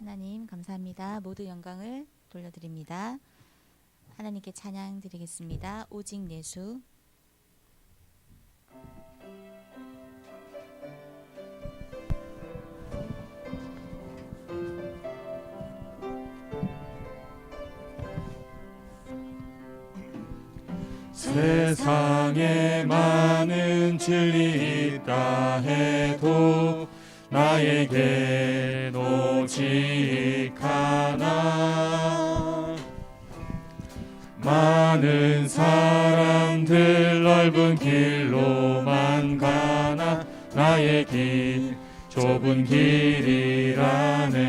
하나님 감사합니다. 모두 영광을 돌려드립니다. 하나님께 찬양 드리겠습니다. 오직 예수. 세상에 많은 진리 있다 해도 나에겐 오직 하나. 많은 사람들 넓은 길로만 가나 나의 길 좁은 길이라네.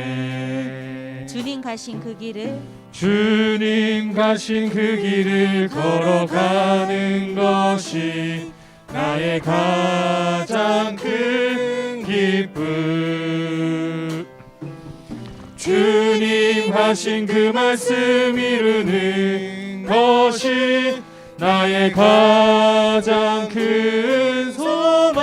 주님 가신 그 길을 걸어가는 것이 나의 가장 큰 기쁨. 주님 하신 그 말씀 이루는 것이 나의 가장 큰 소망.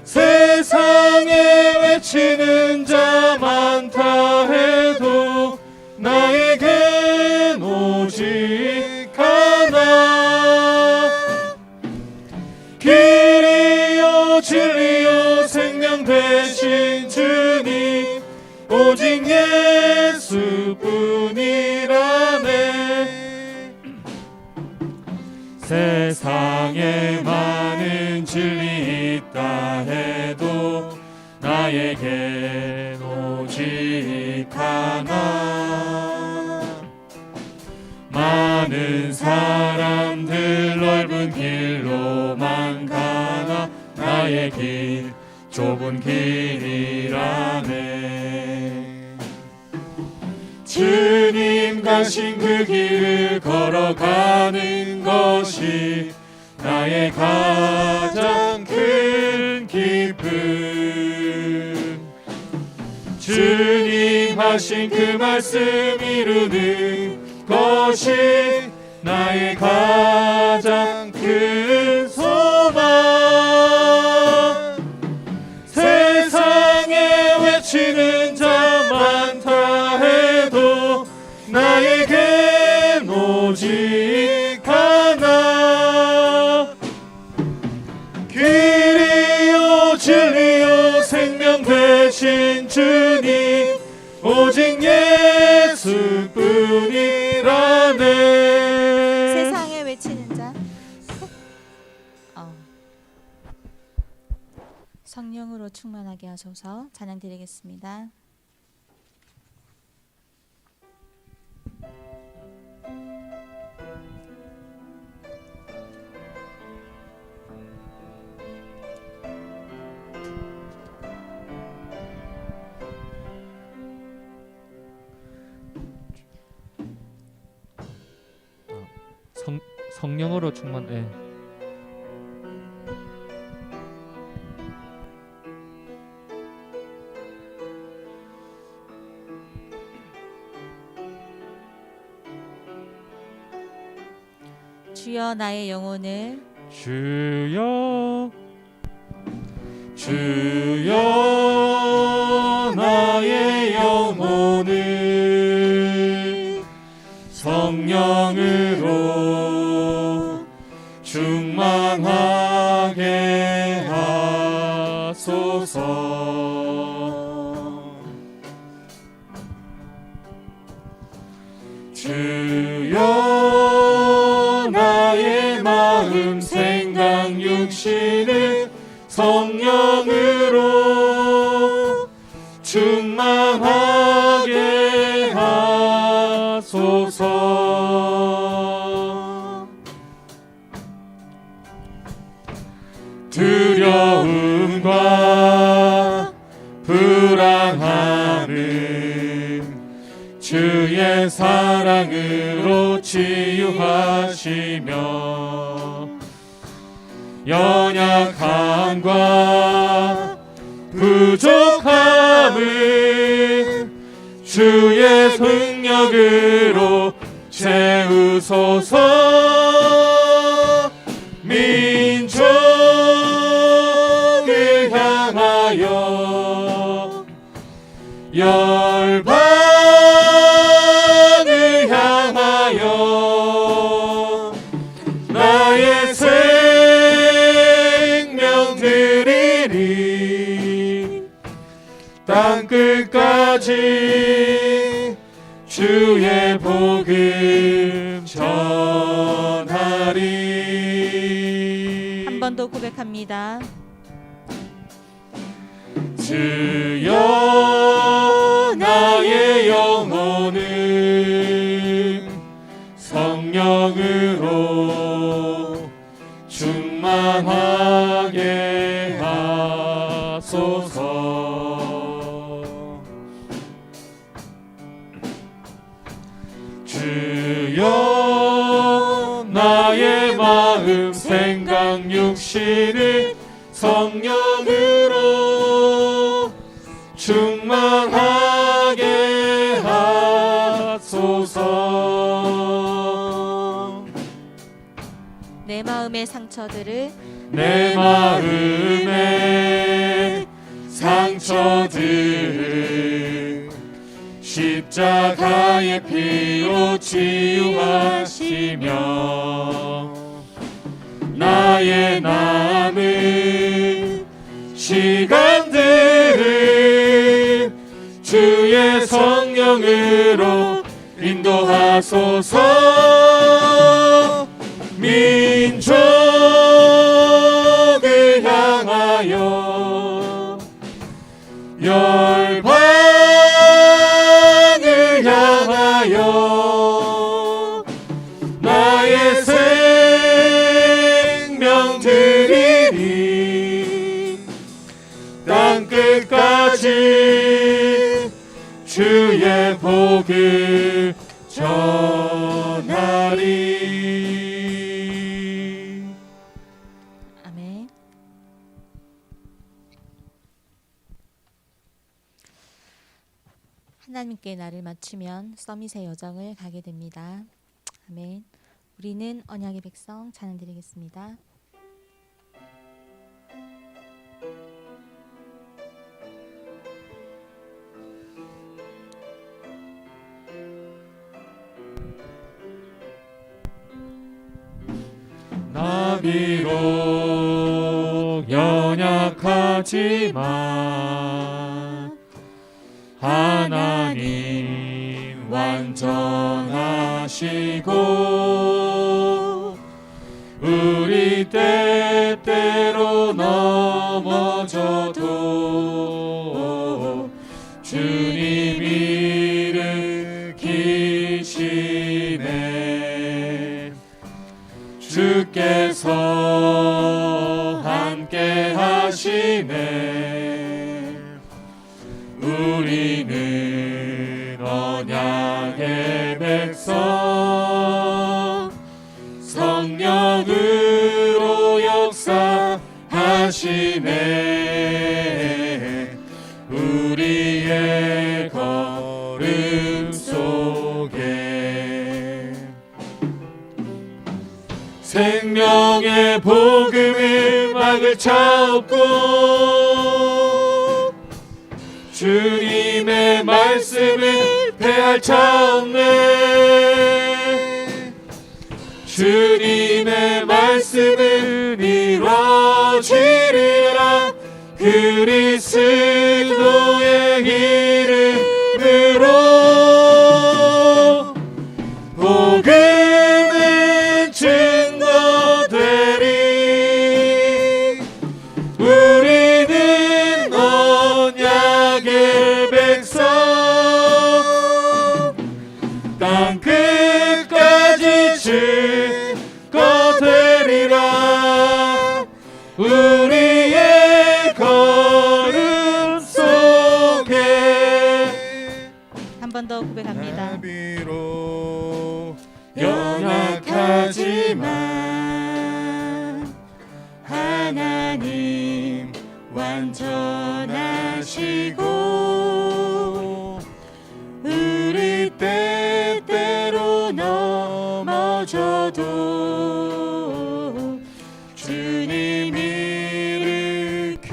세상에 외치는 자 많다 해도 나에겐 오직 하나. 길이요 진리요 생명 되신 주님 오직 예수뿐이라네. 세상에 많은 진리 있다 해도 나에겐 오직 하나. 많은 사람들 넓은 길로만 가나 나의 길 좁은 길이라네. 주님 가신 그 길을 걸어가는 것이 나의 가장 큰 기쁨. 주님 하신 그 말씀 이루는 것이 나의 가장 큰 소망. 세상에 외치는 자 많다 해도 나에겐 오직 하나. 길이요 진리요 생명 되신 주님 오직 예수뿐이라네. 세상에 외치는 자 성령으로 충만하게 하소서. 찬양 드리겠습니다. 성령으로 충만해. 주여 나의 영혼을 주여 나의 영혼을 성령으로 충만하게 하소서. 주여 나의 마음 생각 육신을 성령으로 충만하게 하소서. 두려움과 불안함은 주의 사랑으로 치유하시며 연약함과 부족함은 주의 능력으로 채우소서. 민족을 향하여 땅끝까지 주의 복음 전하리. 한 번 더 고백합니다. 주여 나의 영혼은 성령으로 충만하게 하소서. 주여 나의 마음 생각 육신을 성령으로 충만하게 하소서. 내 마음의 상처들을 내 마음의 상처들 십자가의 피로 치유하시며 나의 남은 시간들을 주의 성령으로 인도하소서. 민족을 향하여 열방을 향하여 나의 생명 드리리. 땅끝까지 주의 복을 전하리. 아멘. 하나님께 나를 맞추면 서밋의 여정을 가게 됩니다. 아멘. 우리는 언약의 백성 찬양 드리겠습니다. 나 비록 연약하지만 하나님 완전하시고 우리 때때로 넘어져도 주님 일으키시네. 주께서 함께 하시네. 우리는 언약의 백성 성령으로 역사하시네. 우리의 걸음 속에 생명의 복음을 막을 자 없고 주님의 말씀을 패할 자 없네. 주님의 말씀은 이루어지리라. 그리스도의 이름으로 복음은 증거되리. 우리는 언약의 백성 땅끝까지 증거되리라. 우리의 걸음 속에 한 번 더 고백합니다. 비록 연약하지만 하나님 완전하시고 우리 때때로 넘어져도 주님 일으키시네.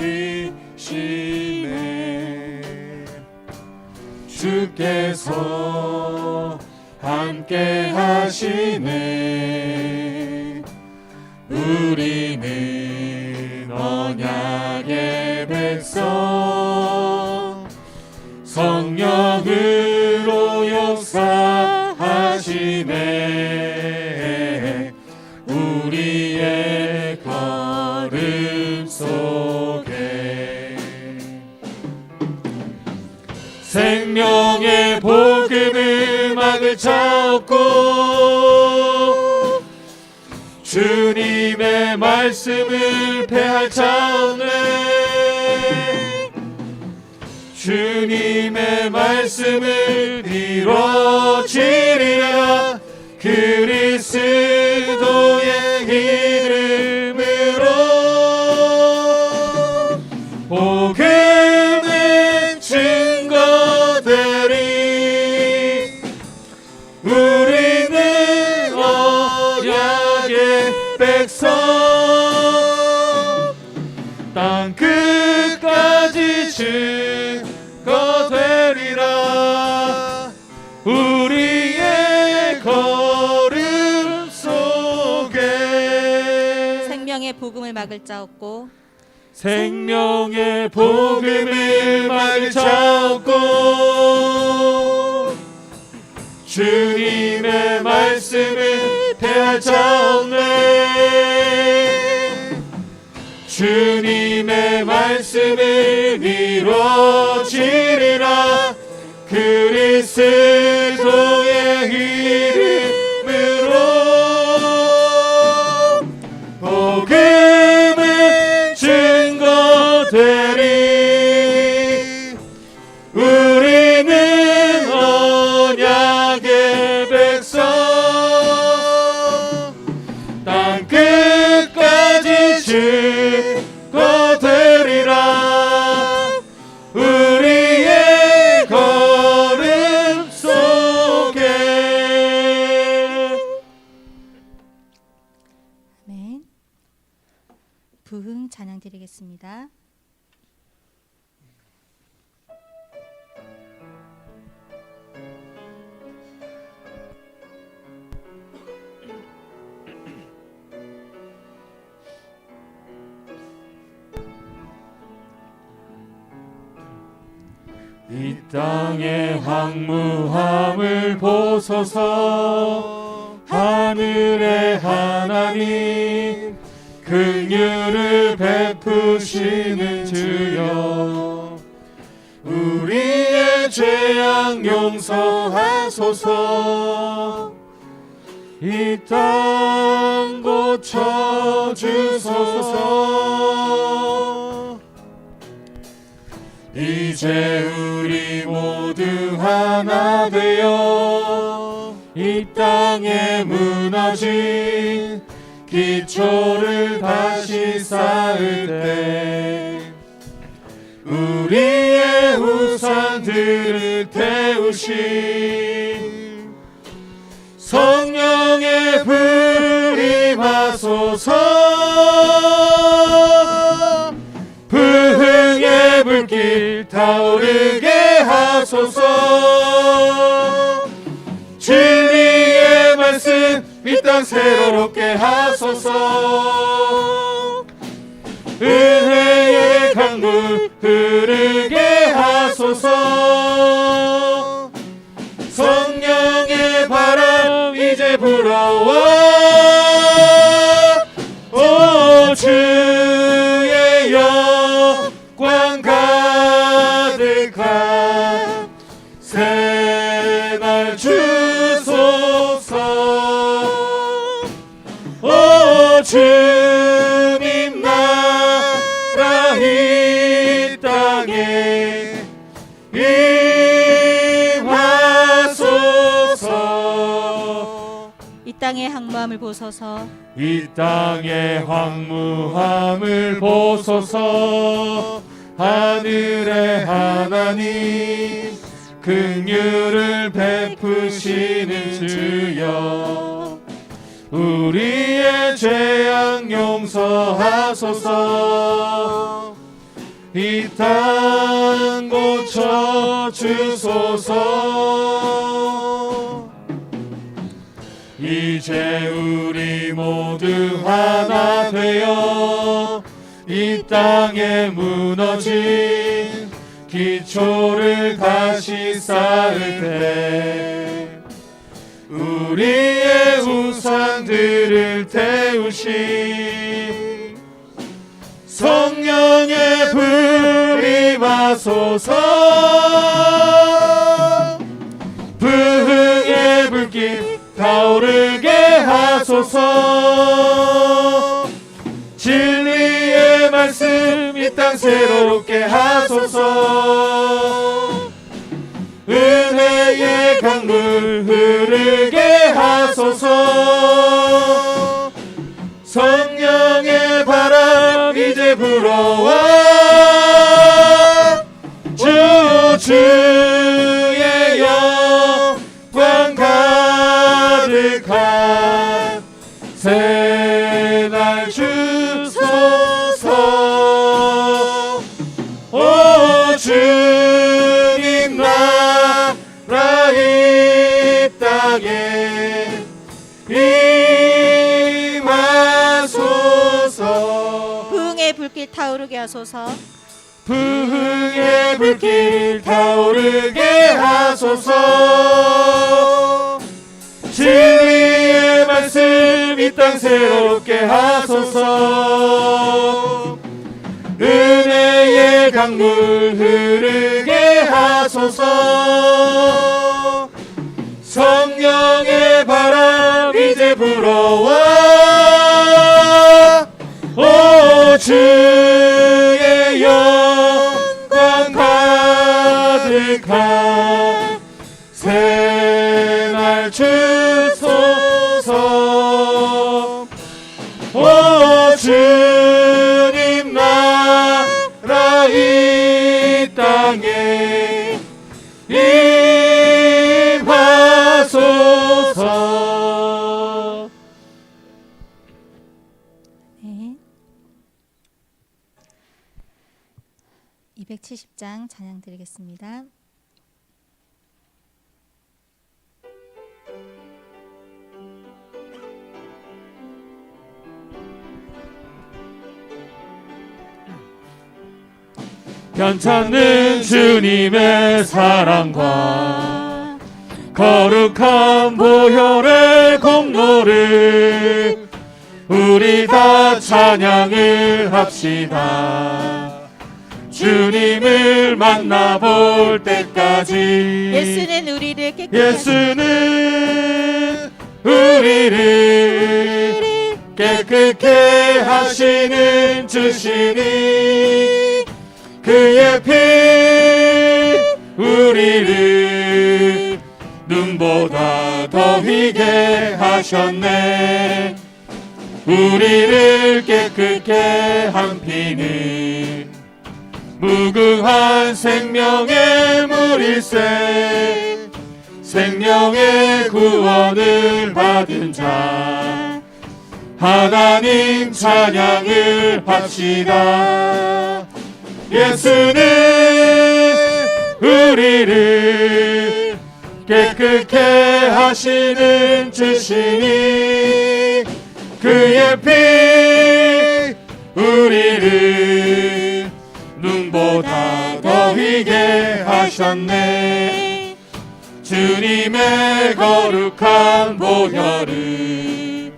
주께서 함께 하시네. 우리는 언약의 백성 걸음 속에 생명의 복음을 막을 자 없고 주님의 말씀을 패할 자 없네. 주님의 말씀을 이루어지리라 그리스도의 이름으로. 복음은 증거되리 우리는 언약의 백성 땅 끝까지 증거되리라 우리의 걸음 속에. 생명의 복음을 막을 자 없고 생명의 복음을 막을 자 없고 주님의 말씀을 패할 자 없네. 주님의 말씀을 이루어지리라 그리스도의 이름으로. 복음은 증거되리 우리는 언약의 백성 땅 끝까지 증거되리라 우리의 걸음 속에. 아멘. 부흥 찬양 드리겠습니다. 이 땅의 황무함을 보소서. 하늘의 하나님 긍휼을 베푸시는 주여 우리의 죄악 용서하소서. 이 땅 고쳐주소서. 이제 우리 모두 하나 되어 이 땅에 무너진 기초를 다시 쌓을 때 우리의 우상들을 태우신 성령의 불이 임하소서. 부흥의 불길 타오르게 하소서. 진리의 말씀 이 땅 새롭게 하소서. 은혜의 강물 흐르게 하소서. 성령의 바람 이제 불어와. 오 주의 영광 가득한 새날 주소서. 오 주님 나라 이 땅에 임하소서. 이 땅의 항무함을 보소서. 이 땅의 황무함을 보소서. 하늘의 하나님 긍휼을 베푸시는 주여 우리의 죄악 용서하소서. 이 땅 고쳐주소서. 이제 우리 모두 하나 되어 이 땅에 무너진 기초를 다시 쌓을 때 우리의 우상들을 태우신 성령의 불이 마소서. 부흥의 불길 타오르게 하소서. 진리의 말씀 이 땅 새롭게 하소서. 은혜의 강물 흐르게 하소서. 성령의 바람 이제 불어와. 주의 영광 가득한 새날 주소서. 오 주님 나라 이 땅에 임하소서. 부흥의 불길 타오르게 하소서. 부흥의 불길 타오르게 하소서. 진리의 말씀 이 땅 새롭게 하소서. 은혜의 강물 흐르게 하소서. 성령의 바람 이제 불어와. 오 주의 영광 가득한 새날 주소서. 오 주님 나라 이 땅에 임하소서. 네. 270장 찬양 드리겠습니다. 편찮는 주님의 사랑과 거룩한 보혈의 공로를 우리 다 찬양을 합시다. 주님을 만나볼 때까지 예수는 우리를 깨끗게 예수는 우리를 깨끗게 하시는 주시니 그의 피 우리를 눈보다 더 희게 하셨네. 우리를 깨끗게 한 피는 무궁한 생명의 물일세. 생명의 구원을 받은 자 하나님 찬양을 합시다. 예수는 우리를 깨끗게 하시는 주시니 그의 피 우리를 눈보다 더 희게 하셨네. 주님의 거룩한 보혈을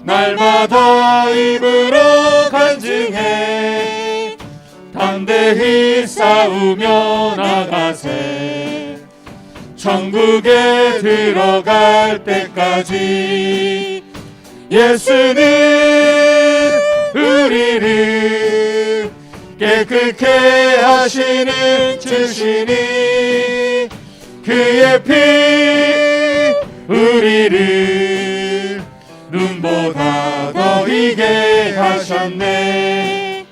날마다 입으로 간증해 담대히 싸우며 나가세. 천국에 들어갈 때까지 예수는 우리를 깨끗게 하시는 주시니 그의 피 우리를 눈보다 더 희게 하셨네.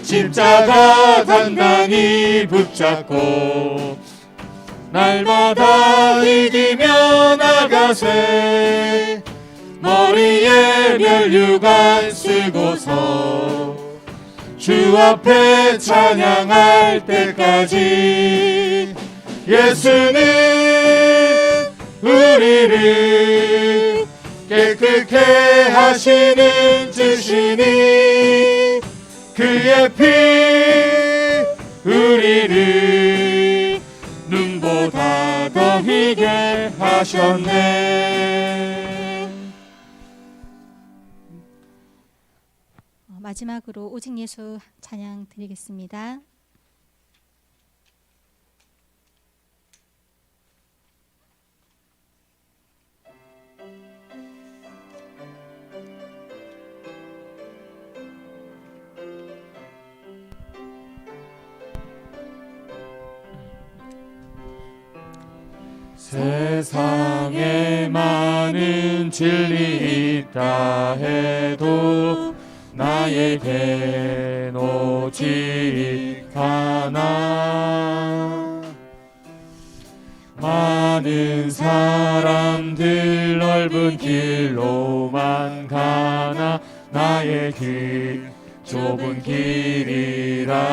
십자가 단단히 붙잡고 날마다 이기며 나가세. 머리에 면류관 쓰고서 주 앞에 찬양할 때까지 예수는 우리를 깨끗게 하시는 주시니 그의 피 우리를 눈보다 더 희게 하셨네. 마지막으로 오직 예수 찬양 드리겠습니다. 세상에 많은 진리 있다 해도 나에겐 오직 하나. 많은 사람들 넓은 길로만 가나 나의 길 좁은 길이라네.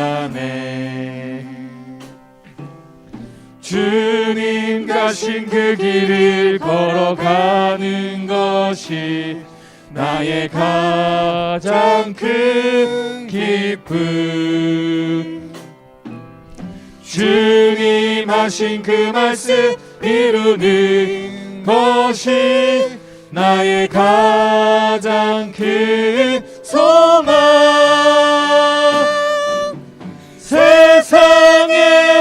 주님 가신 그 길을 걸어가는 것이 나의 가장 큰 기쁨. 주님 하신 그 말씀 이루는 것이 나의 가장 큰 소망. 세상에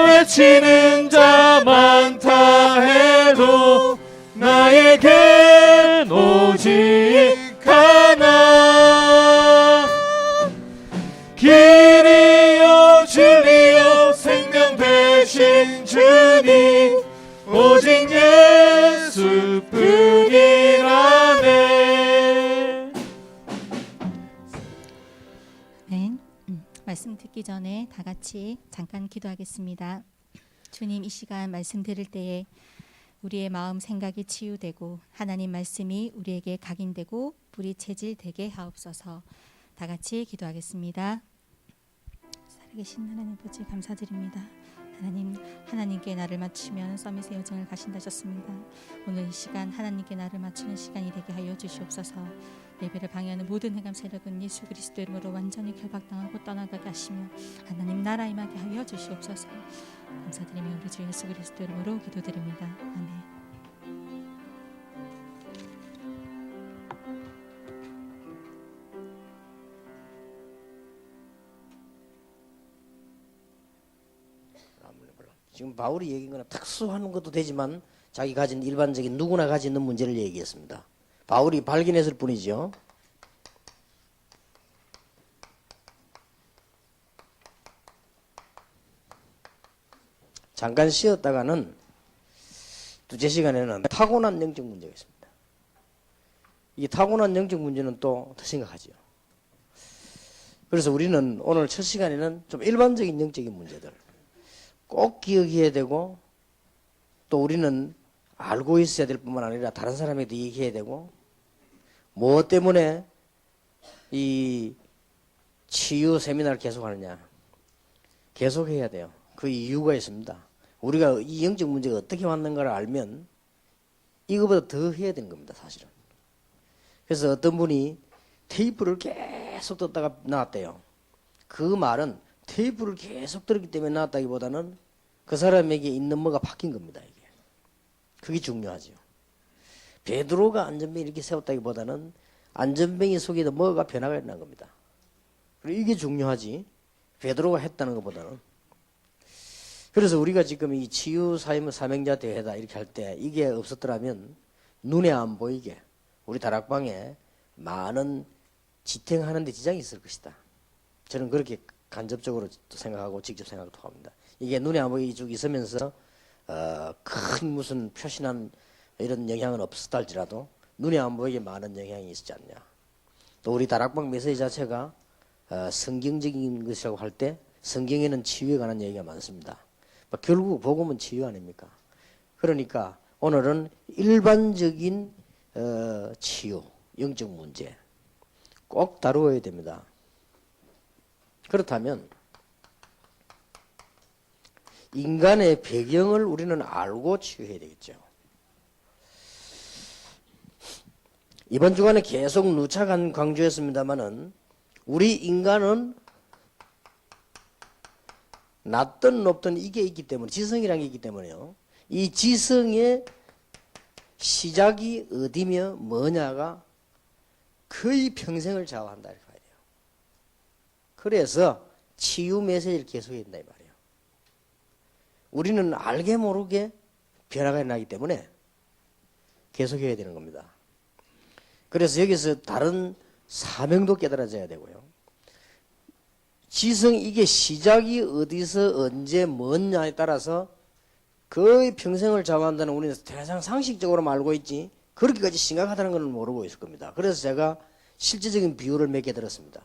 외치는 자 많다 해도 나에겐 오직 하나. 길이요 진리요 생명 되신 주님 오직 예수뿐이라네. 네, 말씀 듣기 전에 다 같이 잠깐 기도하겠습니다. 주님, 이 시간 말씀 들을 때에 우리의 마음 생각이 치유되고 하나님 말씀이 우리에게 각인되고 불이 체질되게 하옵소서. 다 같이 기도하겠습니다. 살아계신 하나님 아버지 감사드립니다. 하나님께 나를 맞추면 서밋의 여정을 가신다셨습니다. 오늘 이 시간 하나님께 나를 맞추는 시간이 되게 하여 주시옵소서. 예배를 방해하는 모든 흑암 세력은 예수 그리스도 이름으로 완전히 결박당하고 떠나가게 하시며 하나님 나라 임하게 하여 주시옵소서. 감사드리며 우리 주 예수 그리스도 이름으로 기도드립니다. 아멘. 지금 바울이 얘기한 거는 특수한 것도 되지만 자기 가진 일반적인 누구나 가지고 있는 문제를 얘기했습니다. 바울이 발견했을 뿐이죠. 잠깐 쉬었다가는 두째 시간에는 타고난 영적 문제가 있습니다. 이 타고난 영적 문제는 또 더 심각하죠. 그래서 우리는 오늘 첫 시간에는 좀 일반적인 영적인 문제들 꼭 기억해야 되고, 또 우리는 알고 있어야 될 뿐만 아니라 다른 사람에게도 얘기해야 되고, 무엇 때문에 이 치유 세미나를 계속하느냐, 계속해야 돼요. 그 이유가 있습니다. 우리가 이 영적 문제가 어떻게 왔는가를 알면 이거보다 더 해야 되는 겁니다, 사실은. 그래서 어떤 분이 테이프를 계속 듣다가 나왔대요. 그 말은 테이프를 계속 들었기 때문에 나왔다기보다는 그 사람에게 있는 뭐가 바뀐 겁니다, 이게. 그게 중요하죠. 베드로가 안전뱅이 이렇게 세웠다기보다는 안전뱅이 속에도 뭐가 변화가 일어난 겁니다. 그리고 이게 중요하지, 베드로가 했다는 것보다는. 그래서 우리가 지금 이 치유 사명자 대회다 이렇게 할 때 이게 없었더라면 눈에 안 보이게 우리 다락방에 많은 지탱하는 데 지장이 있을 것이다. 저는 그렇게 간접적으로 생각하고 직접 생각도 합니다. 이게 눈에 안 보이게 쭉 있으면서 큰 무슨 표신한 이런 영향은 없었다 할지라도 눈에 안 보이게 많은 영향이 있지 않냐. 또 우리 다락방 메시지 자체가 성경적인 것이라고 할 때 성경에는 치유에 관한 얘기가 많습니다. 결국 복음은 치유 아닙니까? 그러니까 오늘은 일반적인 치유, 영적 문제 꼭 다루어야 됩니다. 그렇다면 인간의 배경을 우리는 알고 치유해야 되겠죠. 이번 주간에 계속 누차 강조했습니다마는 우리 인간은 낮든 높든 이게 있기 때문에, 지성이라는 게 있기 때문에요. 이 지성의 시작이 어디며 뭐냐가 거의 평생을 좌우한다 이렇게 봐야 돼요. 그래서 치유 메시지를 계속해야 된다 이 말이에요. 우리는 알게 모르게 변화가 나기 때문에 계속해야 되는 겁니다. 그래서 여기서 다른 사명도 깨달아져야 되고요. 지성 이게 시작이 어디서 언제 뭐냐에 따라서 거의 평생을 좌우한다는 우리는 대상 상식적으로만 알고 있지 그렇게까지 심각하다는 건 모르고 있을 겁니다. 그래서 제가 실제적인 비유를 몇 개 들었습니다.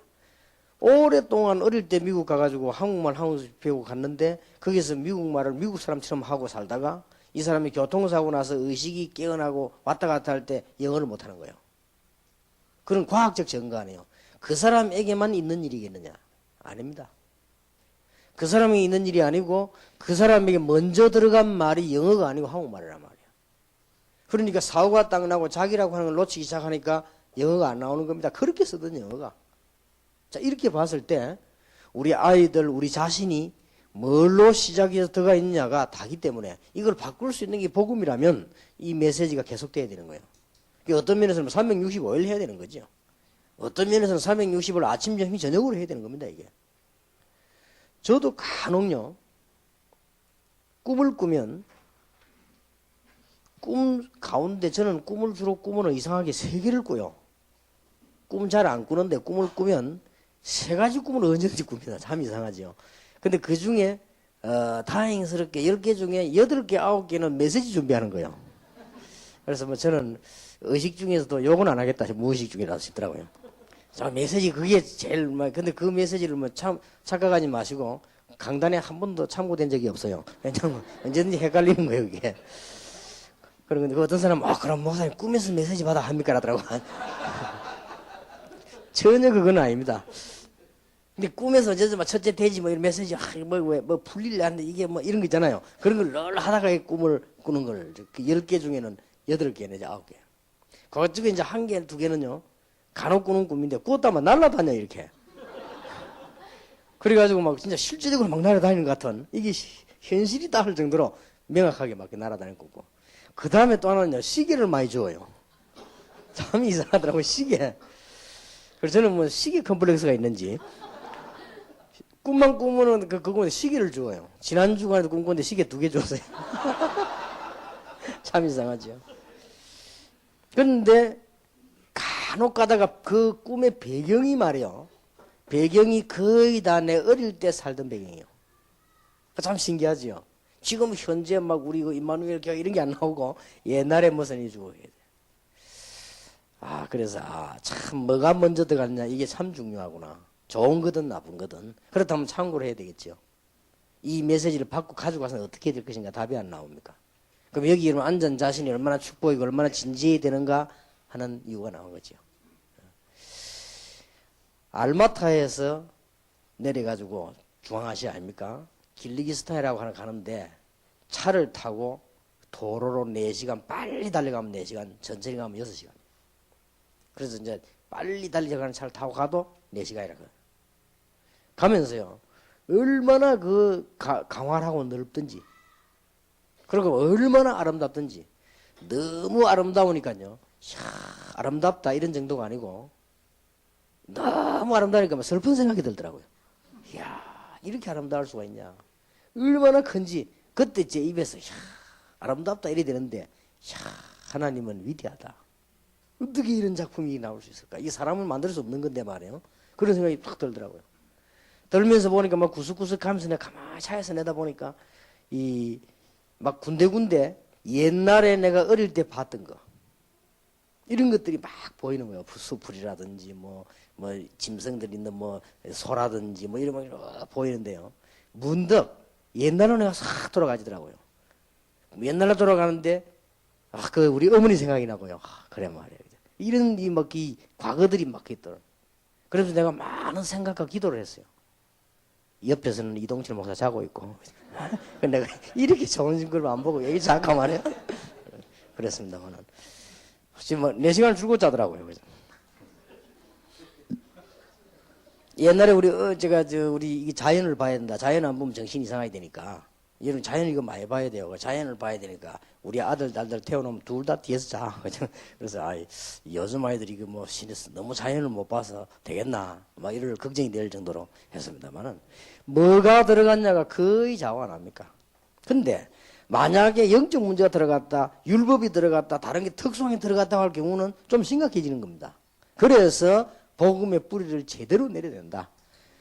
오랫동안 어릴 때 미국 가가지고 한국말 배우고 갔는데 거기서 미국말을 미국 사람처럼 하고 살다가 이 사람이 교통사고 나서 의식이 깨어나고 왔다 갔다 할 때 영어를 못하는 거예요. 그런 과학적 증거 아니에요. 그 사람에게만 있는 일이겠느냐? 아닙니다. 그 사람이 있는 일이 아니고 그 사람에게 먼저 들어간 말이 영어가 아니고 한국말이란 말이에요. 그러니까 사고가 딱 나고 자기라고 하는 걸 놓치기 시작하니까 영어가 안 나오는 겁니다. 그렇게 쓰던 영어가. 자, 이렇게 봤을 때 우리 아이들, 우리 자신이 뭘로 시작해서 들어가 있느냐가 다기 때문에 이걸 바꿀 수 있는 게 복음이라면 이 메시지가 계속돼야 되는 거예요. 어떤 면에서는 365일 해야 되는 거죠. 어떤 면에서는 360을 아침, 점심, 저녁으로 해야 되는 겁니다, 이게. 저도 간혹요, 꿈을 꾸면, 꿈 가운데 저는 꿈을 주로 꾸면 이상하게 3개를 꾸요. 꿈 잘 안 꾸는데 꿈을 꾸면 3가지 꿈을 언제든지 꿉니다. 참 이상하죠. 근데 그 중에, 다행스럽게 10개 중에 8개, 9개는 메시지 준비하는 거예요. 그래서 뭐 저는 의식 중에서도 욕은 안 하겠다. 무의식 중이라서 싶더라고요. 자, 메시지 그게 제일, 근데 그 메시지를 착각하지 마시고 강단에 한 번도 참고된 적이 없어요. 왜냐면 언제든지 헷갈리는 거예요, 그게. 그런데 어떤 사람은, 그럼 목사님 꿈에서 메시지 받아 합니까? 라더라고. 전혀 그건 아닙니다. 근데 꿈에서 어제서 첫째 돼지 이런 메시지, 뭐 풀릴래 하는데 이게 뭐 이런 거 있잖아요. 그런 걸 늘 하다가 꿈을 꾸는 걸, 그 10개 중에는 8개 내지 9개. 그쪽에 이제 1개, 2개는요, 간혹 꾸는 꿈인데, 꾸었다면 날아다녀, 이렇게. 그래가지고 막 진짜 실질적으로 막 날아다니는 것 같은, 이게 현실이 따를 정도로 명확하게 막 날아다니는 거고. 그 다음에 또 하나는요, 시계를 많이 주어요. 참 이상하더라고요, 시계. 그래서 저는 뭐 시계 컴플렉스가 있는지, 꿈만 꾸면은 그거는 시계를 주어요. 지난 주간에도 꿈꿨는데 시계 2개 줬어요. 참 이상하죠. 그런데 간혹 가다가 그 꿈의 배경이 말이요. 배경이 거의 다 내 어릴 때 살던 배경이에요. 참 신기하지요. 지금 현재 막 우리 임마누엘 교회 이런 게 안 나오고 옛날에 무슨 일이 주고 계세요. 그래서 참 뭐가 먼저 들어갔냐 이게 참 중요하구나. 좋은 거든 나쁜 거든. 그렇다면 참고를 해야 되겠죠. 이 메시지를 받고 가지고 가서는 어떻게 될 것인가 답이 안 나옵니까? 그럼 여기 이러면 앉은 자신이 얼마나 축복이고 얼마나 진지해야 되는가 하는 이유가 나온 거죠. 알마타에서 내려가지고 중앙아시아 아닙니까? 길리기스탄이라고 하는 가는데 차를 타고 도로로 4시간 빨리 달려가면 4시간, 천천히 가면 6시간. 그래서 이제 빨리 달려가는 차를 타고 가도 4시간이라고. 가면서요. 얼마나 강활하고 넓든지 그리고 얼마나 아름답든지 너무 아름다우니까요. 아름답다 이런 정도가 아니고 너무 아름다우니까 슬픈 생각이 들더라고요. 이야 이렇게 아름다울 수가 있냐. 얼마나 큰지 그때 제 입에서 아름답다 이래 되는데 하나님은 위대하다. 어떻게 이런 작품이 나올 수 있을까. 이 사람을 만들 수 없는 건데 말이에요. 그런 생각이 탁 들더라고요. 들면서 보니까 막 구석구석 하면서 내가 가만히 차에서 내다보니까 막 군데군데 옛날에 내가 어릴 때 봤던 거 이런 것들이 막 보이는 거예요. 수풀이라든지 뭐 짐승들 있는 소라든지 이런 거 보이는데요. 문득 옛날로 내가 싹 돌아가지더라고요. 옛날로 돌아가는데 우리 어머니 생각이 나고요. 그래 말이에요. 이런 이 과거들이 막 있더라고요. 그래서 내가 많은 생각과 기도를 했어요. 옆에서는 이동철 목사 자고 있고 내가 이렇게 좋은 걸 안 보고 여기 잠깐 말이에요. 그랬습니다만은 지금 4시간을 줄곧 자더라고요. 그죠? 옛날에 우리 자연을 봐야 된다. 자연 안 보면 정신이 이상하게 되니까 여러분 자연 이거 많이 봐야 돼요. 자연을 봐야 되니까 우리 아들 딸들 태어나면 둘 다 뒤에서 자. 그래서 요즘 아이들이 이거 뭐 너무 자연을 못 봐서 되겠나 막 이럴 걱정이 될 정도로 했습니다만은 뭐가 들어갔냐가 거의 좌우 안 합니까? 근데 만약에 영적 문제가 들어갔다, 율법이 들어갔다, 다른 게 특성이 들어갔다 할 경우는 좀 심각해지는 겁니다. 그래서 복음의 뿌리를 제대로 내려야 된다.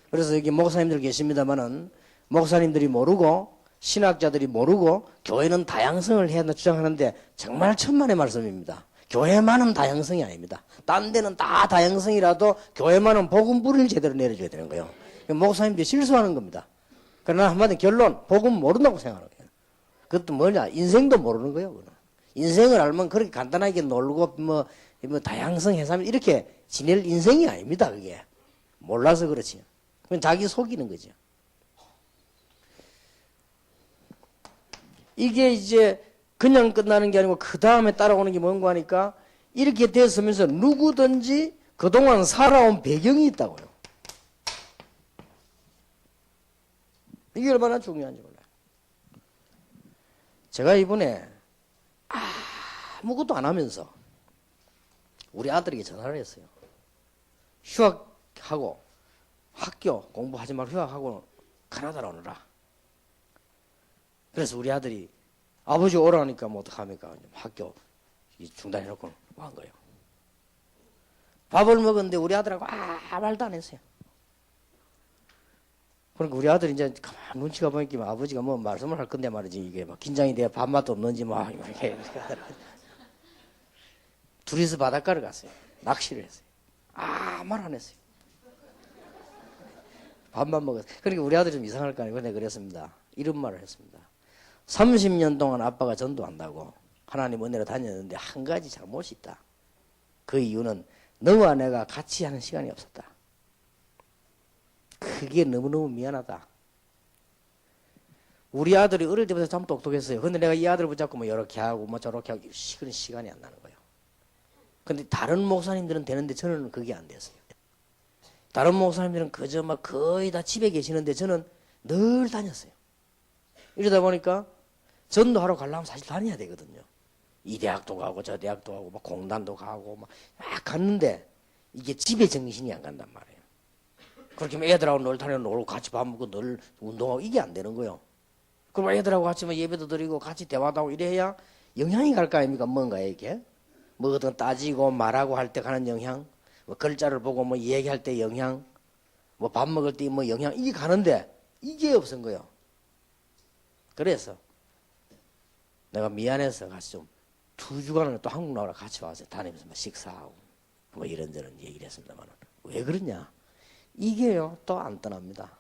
그래서 여기 목사님들 계십니다만은 목사님들이 모르고 신학자들이 모르고 교회는 다양성을 해야 한다 주장하는데 정말 천만의 말씀입니다. 교회만은 다양성이 아닙니다. 딴 데는 다 다양성이라도 교회만은 복음 뿌리를 제대로 내려줘야 되는 거예요. 목사님들이 실수하는 겁니다. 그러나 한마디 결론, 복음 모른다고 생각하는 거예요. 그것도 뭐냐, 인생도 모르는 거예요. 그건. 인생을 알면 그렇게 간단하게 놀고 뭐 다양성 해삼 이렇게 지낼 인생이 아닙니다. 그게 몰라서 그렇지. 그건 자기 속이는 거죠. 이게 이제 그냥 끝나는 게 아니고 그 다음에 따라오는 게 뭔가 하니까 이렇게 됐으면서 누구든지 그동안 살아온 배경이 있다고요. 이게 얼마나 중요한지 몰라요. 제가 이번에 아무것도 안 하면서 우리 아들에게 전화를 했어요. 휴학하고 학교 공부하지 말고 휴학하고 캐나다로 오느라. 그래서 우리 아들이 아버지 오라니까 뭐 어떡합니까? 학교 중단해놓고 한 거예요. 밥을 먹었는데 우리 아들하고 말도 안 했어요. 그러니까 우리 아들이 이제 가만 눈치가 보니까 아버지가 뭐 말씀을 할 건데 말이지 이게 막 긴장이 돼 밥맛도 없는지 막 이렇게 둘이서 바닷가를 갔어요. 낚시를 했어요. 말 안 했어요. 밥만 먹었어요. 그러니까 우리 아들이 좀 이상할 거 아니고 내가 그랬습니다. 이런 말을 했습니다. 30년 동안 아빠가 전도한다고 하나님 은혜로 다녔는데 한 가지 잘못이 있다. 그 이유는 너와 내가 같이 하는 시간이 없었다. 그게 너무너무 미안하다. 우리 아들이 어릴 때부터 참 똑똑했어요. 근데 내가 이 아들을 붙잡고 뭐 이렇게 하고 뭐 저렇게 하고 그런 시간이 안 나는 거예요. 근데 다른 목사님들은 되는데 저는 그게 안 됐어요. 다른 목사님들은 그저 막 거의 다 집에 계시는데 저는 늘 다녔어요. 이러다 보니까 전도하러 가려면 사실 다녀야 되거든요. 이 대학도 가고 저 대학도 가고 막 공단도 가고 막 갔는데 이게 집에 정신이 안 간단 말이에요. 그렇게 애들하고 늘 다녀 놀고 같이 밥 먹고 늘 운동하고 이게 안 되는 거예요. 그럼 애들하고 같이 뭐 예배도 드리고 같이 대화도 하고 이래야 영향이 갈 거 아닙니까? 뭔가에 이게 뭐든 따지고 말하고 할 때 가는 영향, 뭐 글자를 보고 뭐 얘기할 때 영향, 뭐 밥 먹을 때 뭐 영향 이게 가는데 이게 없은 거예요. 그래서 내가 미안해서 같이 좀 2주간을 또 한국 나오라 같이 와서 다니면서 막 식사하고 뭐 이런저런 얘기를 했습니다만 왜 그러냐? 이게요 또 안 떠납니다.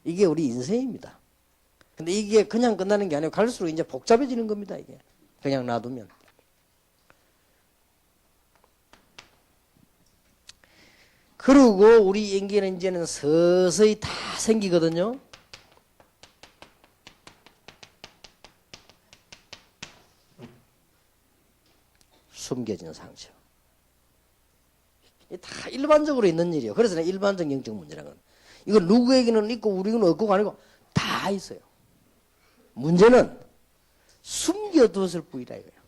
이게 우리 인생입니다. 근데 이게 그냥 끝나는 게 아니고 갈수록 이제 복잡해지는 겁니다. 이게 그냥 놔두면. 그리고 우리 인기는 이제는 서서히 다 생기거든요. 숨겨진 상처. 다 일반적으로 있는 일이에요. 그래서 일반적 영적 문제라는 건 이거 누구에게는 있고 우리는 없고가 아니고 다 있어요. 문제는 숨겨두었을 뿐이다 이거예요.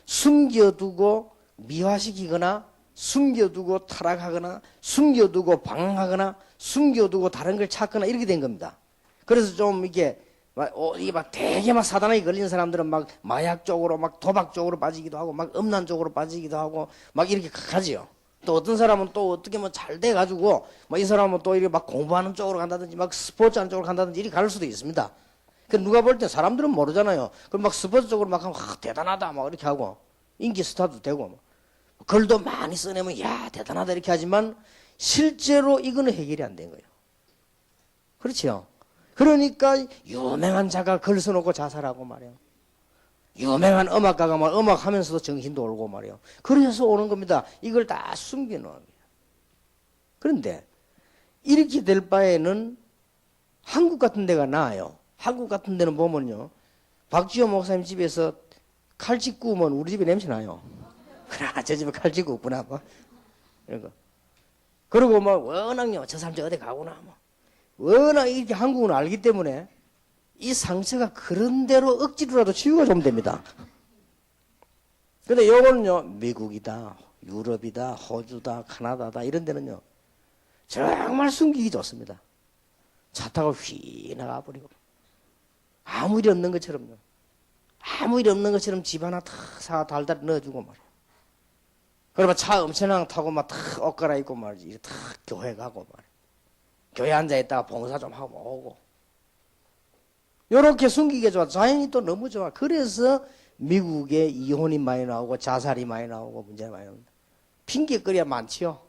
숨겨두고 미화시키거나 숨겨두고 타락하거나 숨겨두고 방황하거나 숨겨두고 다른 걸 찾거나 이렇게 된 겁니다. 그래서 좀 이게 막 되게 막 사단에 걸린 사람들은 막 마약 쪽으로 막 도박 쪽으로 빠지기도 하고 막 음란 쪽으로 빠지기도 하고 막 이렇게 가지요. 또 어떤 사람은 또 어떻게 뭐 잘 돼가지고 뭐 이 사람은 또 이렇게 막 공부하는 쪽으로 간다든지 막 스포츠 하는 쪽으로 간다든지 이렇게 갈 수도 있습니다. 그 누가 볼 때 사람들은 모르잖아요. 그럼 막 스포츠 쪽으로 막 하면 대단하다 막 이렇게 하고 인기 스타도 되고 뭐. 글도 많이 써내면 야 대단하다 이렇게 하지만 실제로 이거는 해결이 안 된 거예요. 그렇죠? 그러니까 유명한 자가 글 써놓고 자살하고 말이에요. 유명한 음악가가 막 음악하면서도 정신도 올고 말이에요. 그래서 오는 겁니다. 이걸 다 숨겨놓은 거예요. 그런데 이렇게 될 바에는 한국 같은 데가 나아요. 한국 같은 데는 보면요. 박지호 목사님 집에서 칼집 구우면 우리 집에 냄새 나요. 그래, 저 집에 칼집 구웠구나. 뭐. 그리고 막 워낙요. 저 사람 저 어디 가구나. 뭐. 워낙 이렇게 한국은 알기 때문에 이 상처가 그런대로 억지로라도 치유가 좀 됩니다. 근데 요거는요, 미국이다, 유럽이다, 호주다, 카나다다 이런 데는요, 정말 숨기기 좋습니다. 차 타고 휘 나가버리고 아무 일이 없는 것처럼요. 아무 일이 없는 것처럼 집 하나 탁 사 달달 넣어주고 말이야. 그러면 차 엄청나게 타고 막 탁 옷 갈아입고 말이지. 탁 교회 가고 말이야. 교회 앉아있다가 봉사 좀 하고 오고. 요렇게 숨기게 좋아. 자연이 또 너무 좋아. 그래서 미국에 이혼이 많이 나오고 자살이 많이 나오고 문제가 많이 나옵니다. 핑계거리가 많지요.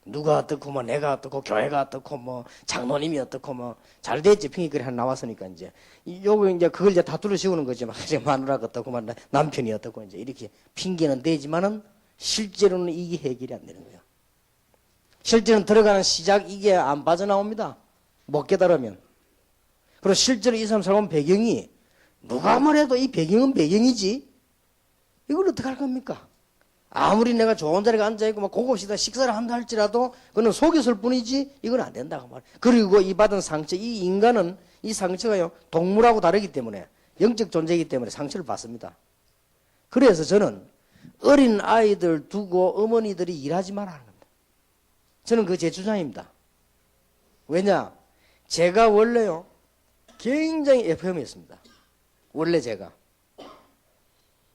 누가 어떻고 뭐 내가 어떻고 교회가 어떻고 뭐 장로님이 어떻고 뭐 잘 됐지. 핑계거리 하나 나왔으니까 이제 요거 이제 그걸 이제 다투러 씌우는 거지. 막 마누라가 어떻고 막 남편이 어떻고 이제 이렇게 핑계는 되지만은 실제로는 이게 해결이 안 되는 거예요. 실제로는 들어가는 시작 이게 안 빠져나옵니다. 못 깨달으면. 그리고 실제로 이 사람 살아온 배경이 누가 뭐래도 이 배경은 배경이지. 이걸 어떻게 할 겁니까? 아무리 내가 좋은 자리에 앉아있고 막 고급시다 식사를 한다 할지라도 그는 속였을 뿐이지 이건 안 된다고 말이에요. 그리고 이 받은 상처, 이 인간은 이 상처가요 동물하고 다르기 때문에 영적 존재이기 때문에 상처를 받습니다. 그래서 저는 어린 아이들 두고 어머니들이 일하지 말라는 겁니다. 저는 그 제 주장입니다. 왜냐? 제가 원래요 굉장히 FM이었습니다. 원래 제가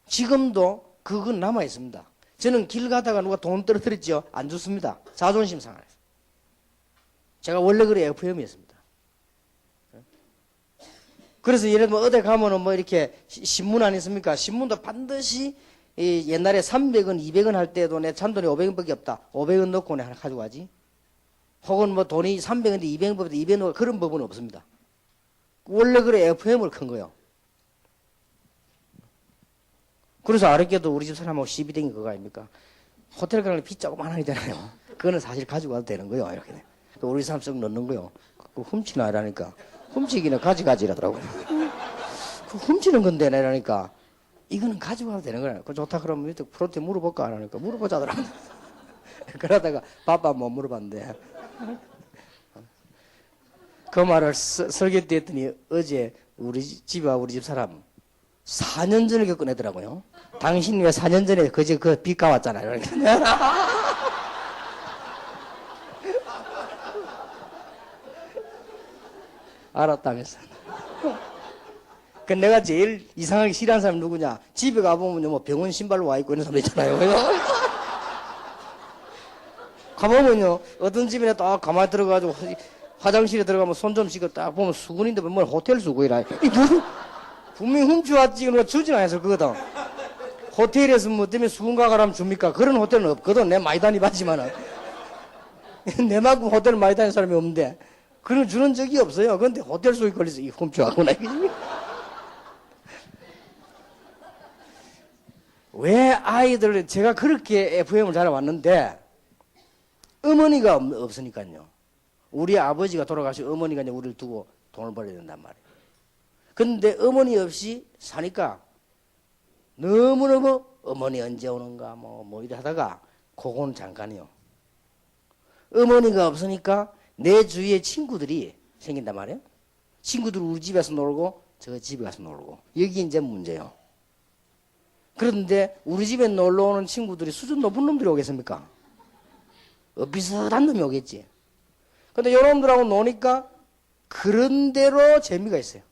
지금도 그건 남아 있습니다. 저는 길 가다가 누가 돈 떨어뜨렸죠? 안 줬습니다. 자존심 상해서. 제가 원래 그래 FM이었습니다. 그래서 예를 들면 어디 가면은 뭐 이렇게 신문 아니습니까? 신문도 반드시 옛날에 300원, 200원 할 때도 내 잔돈이 500원밖에 없다. 500원 넣고 내 하나 가져가지. 혹은 뭐 돈이 300원인데 200원 법인데 200원 넣고 그런 법은 없습니다. 원래 그래 FM을 큰 거예요. 그래서 아랫게도 우리 집 사람하고 시비 댕긴 그거 아닙니까? 호텔 가는 비 조그만 하잖아요. 그거는 사실 가지고 와도 되는 거예요. 이렇게. 우리 사람 썩 넣는 거요. 그 훔치나 이라니까. 훔치기는 가지가지라더라고요. 그 훔치는 건데 이라니까. 이거는 가지고 와도 되는 거야. 그 좋다 그러면 프로테 물어볼까 안 하니까 물어보자더라고. 그러다가 바빠 못 물어봤는데. 그 말을 설교 때 했더니 어제 우리 집에 우리 집 사람 4년 전에 꺼내더라고요. 당신 왜 4년 전에 그제 그 빚 갚았잖아요. 알았다면서. 그 내가 제일 이상하게 싫어하는 사람 누구냐? 집에 가보면 뭐 병원 신발로 와 있고 있는 사람 있잖아요. 가보면요, 어떤 집에 딱 가만히 들어가지고 화장실에 들어가면 손 좀 씻고 딱 보면 수건인데 뭘 호텔 수건이라. 분명히 훔쳐왔지, 그러니까 주진 않아서 그거든. 호텔에서 뭐 때문에 수건 가가라면 줍니까? 그런 호텔은 없거든. 내 많이 다니봤지만은. 내 만큼 호텔 많이 다니는 사람이 없는데. 그런 주는 적이 없어요. 근데 호텔 수건 걸려서 이 훔쳐왔구나. 왜 아이들, 제가 그렇게 FM을 잘해왔는데, 어머니가 없으니까요. 우리 아버지가 돌아가시고 어머니가 이제 우리를 두고 돈을 벌어야 된단 말이에요. 근데 어머니 없이 사니까 너무너무 어머니 언제 오는가 뭐 이래 하다가 그건 잠깐이요. 어머니가 없으니까 내 주위에 친구들이 생긴단 말이에요. 친구들 우리 집에서 놀고 저 집에 가서 놀고 여기 이제 문제요. 그런데 우리 집에 놀러 오는 친구들이 수준 높은 놈들이 오겠습니까? 비슷한 놈이 오겠지. 근데 이런 놈들하고 노니까 그런 대로 재미가 있어요.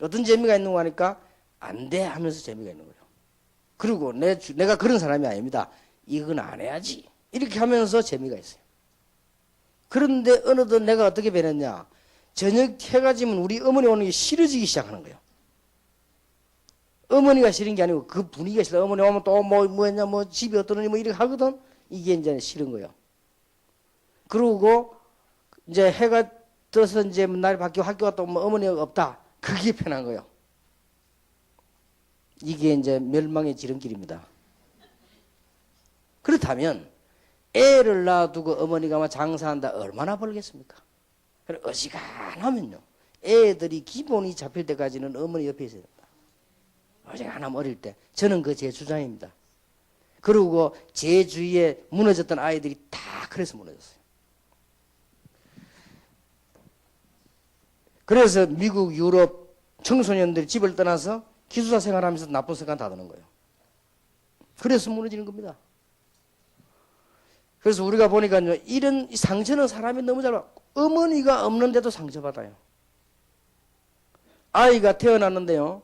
어떤 재미가 있는 거 하니까 안 돼 하면서 재미가 있는 거예요. 그리고 내가 그런 사람이 아닙니다. 이건 안 해야지. 이렇게 하면서 재미가 있어요. 그런데 어느덧 내가 어떻게 변했냐. 저녁 해가 지면 우리 어머니 오는 게 싫어지기 시작하는 거예요. 어머니가 싫은 게 아니고 그 분위기가 싫어. 어머니 오면 또 뭐 했냐 뭐 집이 어떠느니 뭐 이렇게 하거든. 이게 이제 싫은 거예요. 그러고 이제 해가 떠서 이제 날이 바뀌고 학교 갔다 오면 어머니가 없다. 그게 편한 거예요. 이게 이제 멸망의 지름길입니다. 그렇다면 애를 놔두고 어머니가 막 장사한다 얼마나 벌겠습니까? 그래 어지간하면요. 애들이 기본이 잡힐 때까지는 어머니 옆에 있어야 된다. 어지간하면 어릴 때. 저는 그 제 주장입니다. 그리고 제 주위에 무너졌던 아이들이 다 그래서 무너졌어요. 그래서 미국, 유럽 청소년들이 집을 떠나서 기숙사 생활하면서 나쁜 습관 다 드는 거예요. 그래서 무너지는 겁니다. 그래서 우리가 보니까요, 이런 상처는 사람이 너무 잘 받고, 어머니가 없는데도 상처받아요. 아이가 태어났는데요,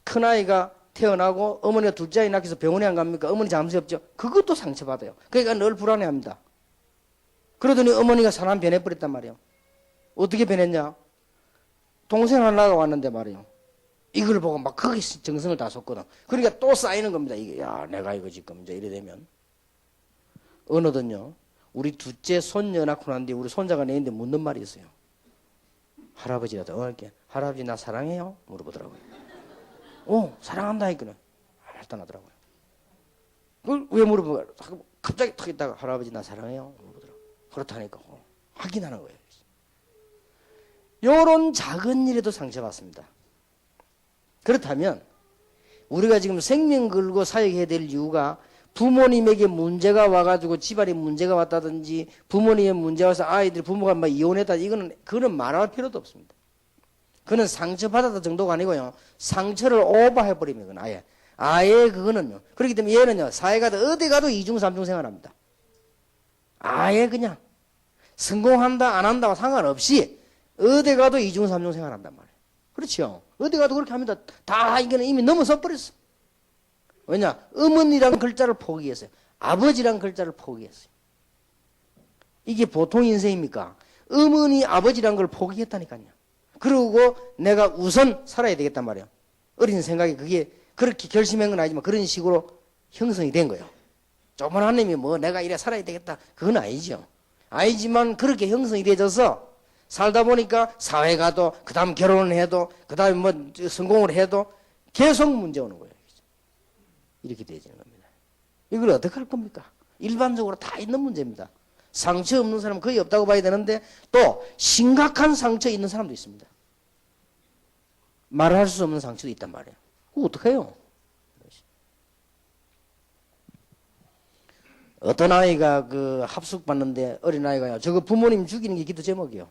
큰아이가 태어나고 어머니가 둘째 아이 낳기서 병원에 안 갑니까? 어머니 잠시 없죠? 그것도 상처받아요. 그러니까 늘 불안해합니다. 그러더니 어머니가 사람 변해버렸단 말이에요. 어떻게 변했냐? 동생 하나가 왔는데 말이에요. 이걸 보고 막 거기 정성을 다 쏟거든. 그러니까 또 쌓이는 겁니다. 이게, 야, 내가 이거 지금 이제 이래 되면. 어느덧요, 우리 둘째 손녀 낳고 난 뒤에 우리 손자가 내인데 묻는 말이 있어요. 할아버지라도 이렇게, 할아버지 나 사랑해요? 물어보더라고요. 사랑한다 했거든. 말도 안 하더라고요. 그걸 왜 물어보고 갑자기 탁 있다가 할아버지 나 사랑해요? 물어보더라고요. 그렇다니까 확인하는 거예요. 요런 작은 일에도 상처받습니다. 그렇다면 우리가 지금 생명 걸고 사역해야 될 이유가 부모님에게 문제가 와가지고 집안에 문제가 왔다든지 부모님의 문제가 와서 아이들 부모가 막 이혼했다, 그거는 말할 필요도 없습니다. 그는 상처받았다 정도가 아니고요, 상처를 오버해버리면 그건 아예 그거는요. 그렇기 때문에 얘는요, 사회 가도 어디 가도 이중 삼중 생활합니다. 아예 그냥 성공한다 안 한다와 상관없이 어디 가도 이중 삼중 생활한단 말이에요. 그렇죠? 어디 가도 그렇게 합니다. 다 이거는 이미 넘어서 버렸어. 왜냐? 어머니란 글자를 포기했어요. 아버지란 글자를 포기했어요. 이게 보통 인생입니까? 어머니, 아버지란 걸 포기했다니까요. 그러고 내가 우선 살아야 되겠단 말이에요. 어린 생각이 그게 그렇게 결심한 건 아니지만 그런 식으로 형성이 된 거예요. 조그만 놈이 뭐 내가 이래 살아야 되겠다, 그건 아니죠. 아니지만 그렇게 형성이 돼져서 살다 보니까 사회 가도, 그 다음 결혼을 해도, 그 다음에 뭐 성공을 해도 계속 문제 오는 거예요. 이렇게 되어지는 겁니다. 이걸 어떻게 할 겁니까? 일반적으로 다 있는 문제입니다. 상처 없는 사람은 거의 없다고 봐야 되는데 또 심각한 상처 있는 사람도 있습니다. 말할 수 없는 상처도 있단 말이에요. 그거 어떡해요? 어떤 아이가 합숙 받는데 어린 아이가요, 저거 부모님 죽이는 게 기도 제목이요.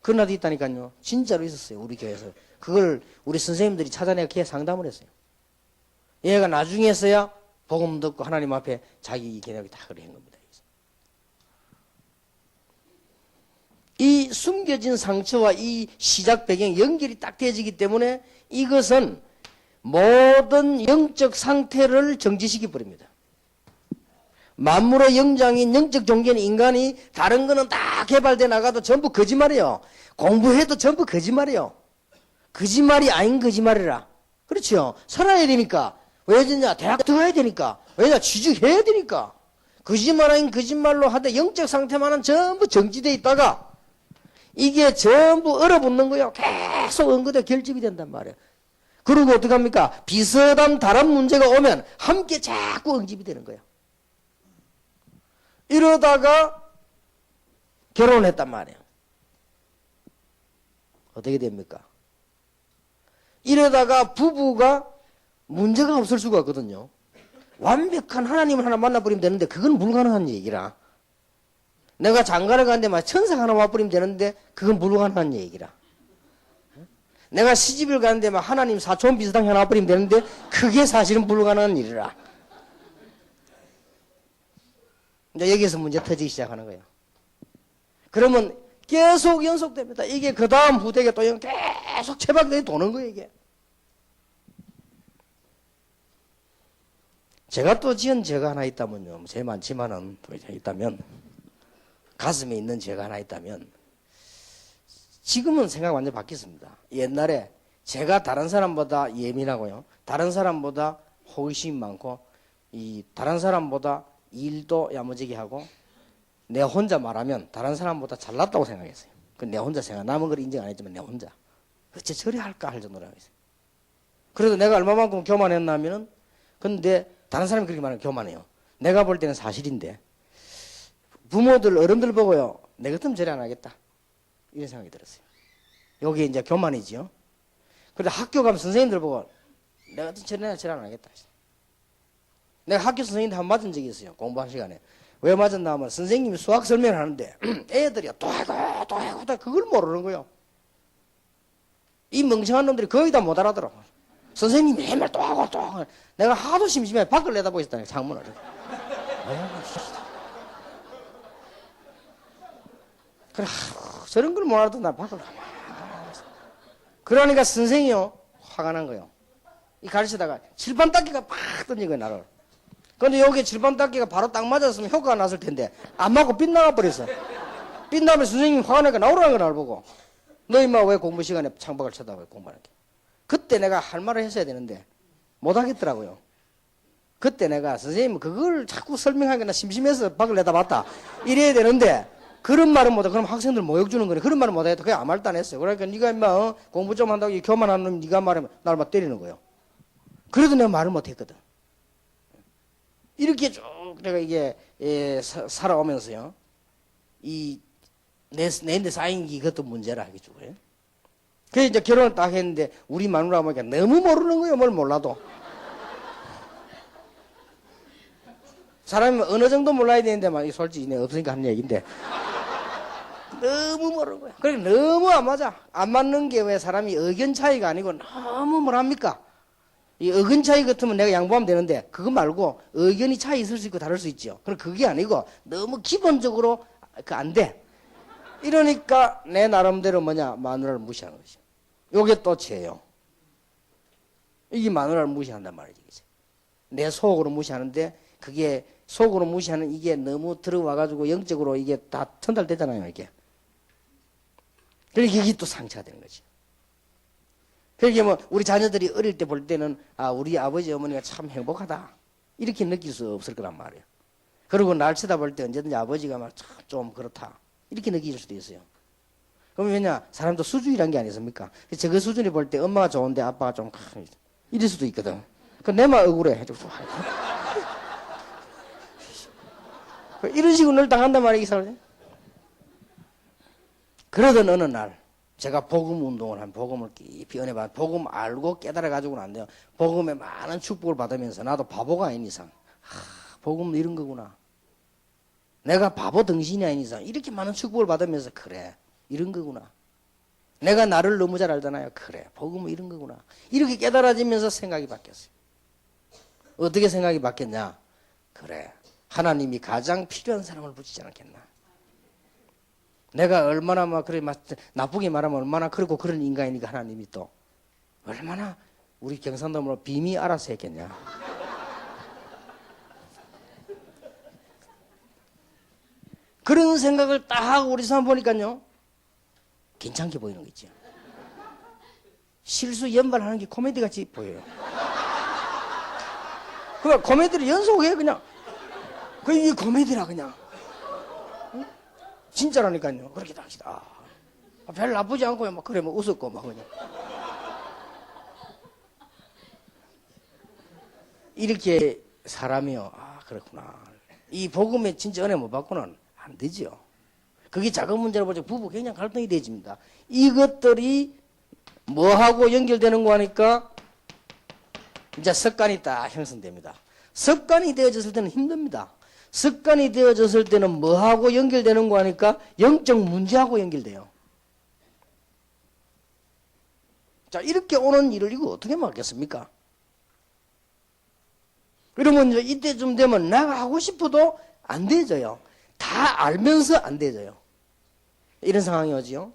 그런 아이도 있다니까요. 진짜로 있었어요, 우리 교회에서. 그걸 우리 선생님들이 찾아내서 걔 상담을 했어요. 얘가 나중에서야 복음 듣고 하나님 앞에 자기 개념이 다 그래 한 겁니다. 이 숨겨진 상처와 이 시작 배경이 연결이 딱 되어지기 때문에 이것은 모든 영적 상태를 정지시켜 버립니다. 만물의 영장인 영적 종교는 인간이 다른 거는 다 개발돼 나가도 전부 거짓말이에요. 공부해도 전부 거짓말이에요. 거짓말이 아닌 거짓말이라. 그렇죠? 살아야 되니까. 왜 되냐? 대학 들어가야 되니까. 왜냐? 취직해야 되니까. 거짓말 아닌 거짓말로 하되 영적 상태만은 전부 정지돼 있다가 이게 전부 얼어붙는 거예요. 계속 언급돼 결집이 된단 말이에요. 그리고 어떡합니까? 비슷한 다른 문제가 오면 함께 자꾸 응집이 되는 거예요. 이러다가 결혼을 했단 말이에요. 어떻게 됩니까? 이러다가 부부가 문제가 없을 수가 없거든요. 완벽한 하나님을 하나 만나버리면 되는데 그건 불가능한 얘기라. 내가 장가를 가는데 막 천사가 하나 와버리면 되는데 그건 불가능한 얘기라. 내가 시집을 가는데 막 하나님 사촌 비슷한 게 하나 와버리면 되는데 그게 사실은 불가능한 일이라. 이제 여기서 문제 터지기 시작하는 거예요. 그러면 계속 연속됩니다. 이게 그 다음 후대에 또 계속 채박들이 도는 거예요, 이게. 제가 또 지은 죄가 하나 있다면요. 죄 많지만은 또 있다면, 가슴에 있는 죄가 하나 있다면, 지금은 생각 완전 바뀌었습니다. 옛날에 제가 다른 사람보다 예민하고요. 다른 사람보다 호기심이 많고, 다른 사람보다 일도 야무지게 하고, 내 혼자 말하면 다른 사람보다 잘났다고 생각했어요. 내 혼자 생각, 남은 걸 인정 안 했지만 내 혼자. 어째 저리 할까 할 정도로 하겠어요. 그래도 내가 얼마만큼 교만했냐면은, 근데 다른 사람이 그렇게 말하면 교만해요. 내가 볼 때는 사실인데, 부모들, 어른들 보고요, 내 같으면 저리 안 하겠다. 이런 생각이 들었어요. 여기 이제 교만이지요. 그런데 학교 가면 선생님들 보고, 내 같으면 저리 안 하겠다. 내가 학교 선생님한테 한 번 맞은 적이 있어요. 공부한 시간에. 왜 맞았나 하면 선생님이 수학 설명을 하는데 애들이 또 하고 또 하고 또 그걸 모르는 거예요. 이 멍청한 놈들이 거의 다 못 알아들어. 선생님이 맨날 또 하고 또 하고. 내가 하도 심심해 밖을 내다보고 있었다니 창문을. 그래 저런 걸 못 알아도 나 밖을 가만. 그러니까 선생이요 화가 난 거예요. 이 가르치다가 칠판 닦기가 팍 던진 거예요 나를. 근데 여기 칠판 닦기가 바로 딱 맞았으면 효과가 났을 텐데 안 맞고 빗나가 버렸어. 빗나면 선생님이 화가 나니까 나오라는 거 나를 보고. 너 임마 왜 공부 시간에 창밖을 쳐다봐 공부하는 게. 그때 내가 할 말을 했어야 되는데 못 하겠더라고요. 그때 내가 선생님 그걸 자꾸 설명하기가 나 심심해서 밖을 내다봤다 이래야 되는데 그런 말은 못해. 그럼 학생들 모욕 주는 거네. 그런 말은 못하겠다. 그게 아무 말도 안 했어요. 그러니까 네가 임마 공부 좀 한다고 이 교만하는 놈 네가 말하면 나를 막 때리는 거예요. 그래도 내가 말을 못했거든. 이렇게 쭉 내가 이게 살아오면서요. 내 쌓인 게 이것도 문제라 하겠죠. 그래? 그래서 이제 결혼을 딱 했는데 우리 마누라 보니까 너무 모르는 거예요. 뭘 몰라도. 사람이 어느 정도 몰라야 되는데 막 솔직히 내가 없으니까 하는 얘기인데 너무 모르는 거야. 그러니까 너무 안 맞아. 안 맞는 게 왜 사람이 의견 차이가 아니고 너무 뭐랍니까? 이 의견 차이 같으면 내가 양보하면 되는데 그거 말고 의견이 차이 있을 수 있고 다를 수 있죠. 그럼 그게 아니고 너무 기본적으로 안 돼. 이러니까 내 나름대로 뭐냐 마누라를 무시하는 거죠. 요게 또 죄예요. 이게 마누라를 무시한단 말이지. 내 속으로 무시하는데 그게 속으로 무시하는 이게 너무 들어와가지고 영적으로 이게 다 전달되잖아요. 이게. 그러니까 이게 또 상처가 되는 거지. 그러니까 뭐 우리 자녀들이 어릴 때 볼 때는 아 우리 아버지 어머니가 참 행복하다 이렇게 느낄 수 없을 거란 말이에요. 그리고 날 쳐다볼 때 언제든지 아버지가 막 좀 그렇다 이렇게 느낄 수도 있어요. 그럼 왜냐 사람도 수준이란 게 아니겠습니까? 저그 수준이 볼 때 엄마가 좋은데 아빠가 좀 이럴 수도 있거든. 그 내만 억울해. 이런 식으로 늘 당한단 말이야 이 사람이. 그러던 어느 날 제가 복음 운동을 한 복음을 깊이 은혜 받아 복음 알고 깨달아 가지고는 안 돼요. 복음에 많은 축복을 받으면서 나도 바보가 아닌 이상 복음은 이런 거구나. 내가 바보 등신이 아닌 이상 이렇게 많은 축복을 받으면서 그래 이런 거구나. 내가 나를 너무 잘 알잖아요. 그래 복음은 이런 거구나. 이렇게 깨달아지면서 생각이 바뀌었어요. 어떻게 생각이 바뀌었냐. 그래 하나님이 가장 필요한 사람을 붙이지 않겠나. 내가 얼마나 막 그래 나쁘게 말하면 얼마나 그렇고 그런 인간이니까 하나님이 또 얼마나 우리 경상도로 빔이 알아서 했겠냐. 그런 생각을 딱 하고 우리 사람 보니까요 괜찮게 보이는 거 있죠. 실수 연발하는 게 코미디 같이 보여요. 그러니까 코미디를 연속해 그냥. 이게 코미디라 그냥. 진짜라니까요. 그렇게 당시다. 별 나쁘지 않고요. 막 그래 뭐 웃었고 막 그냥. 이렇게 사람이요. 아 그렇구나. 이 복음에 진짜 은혜 못 받고는 안 되죠. 그게 작은 문제로 보죠. 부부 굉장히 갈등이 되집니다. 이것들이 뭐하고 연결되는 거 하니까 이제 습관이 딱 형성됩니다. 습관이 되어졌을 때는 힘듭니다. 습관이 되어졌을 때는 뭐하고 연결되는 거 하니까 영적 문제하고 연결돼요. 자, 이렇게 오는 일을 이거 어떻게 막겠습니까? 그러면 이제 이때쯤 되면 내가 하고 싶어도 안 되져요. 다 알면서 안 되져요. 이런 상황이 오지요.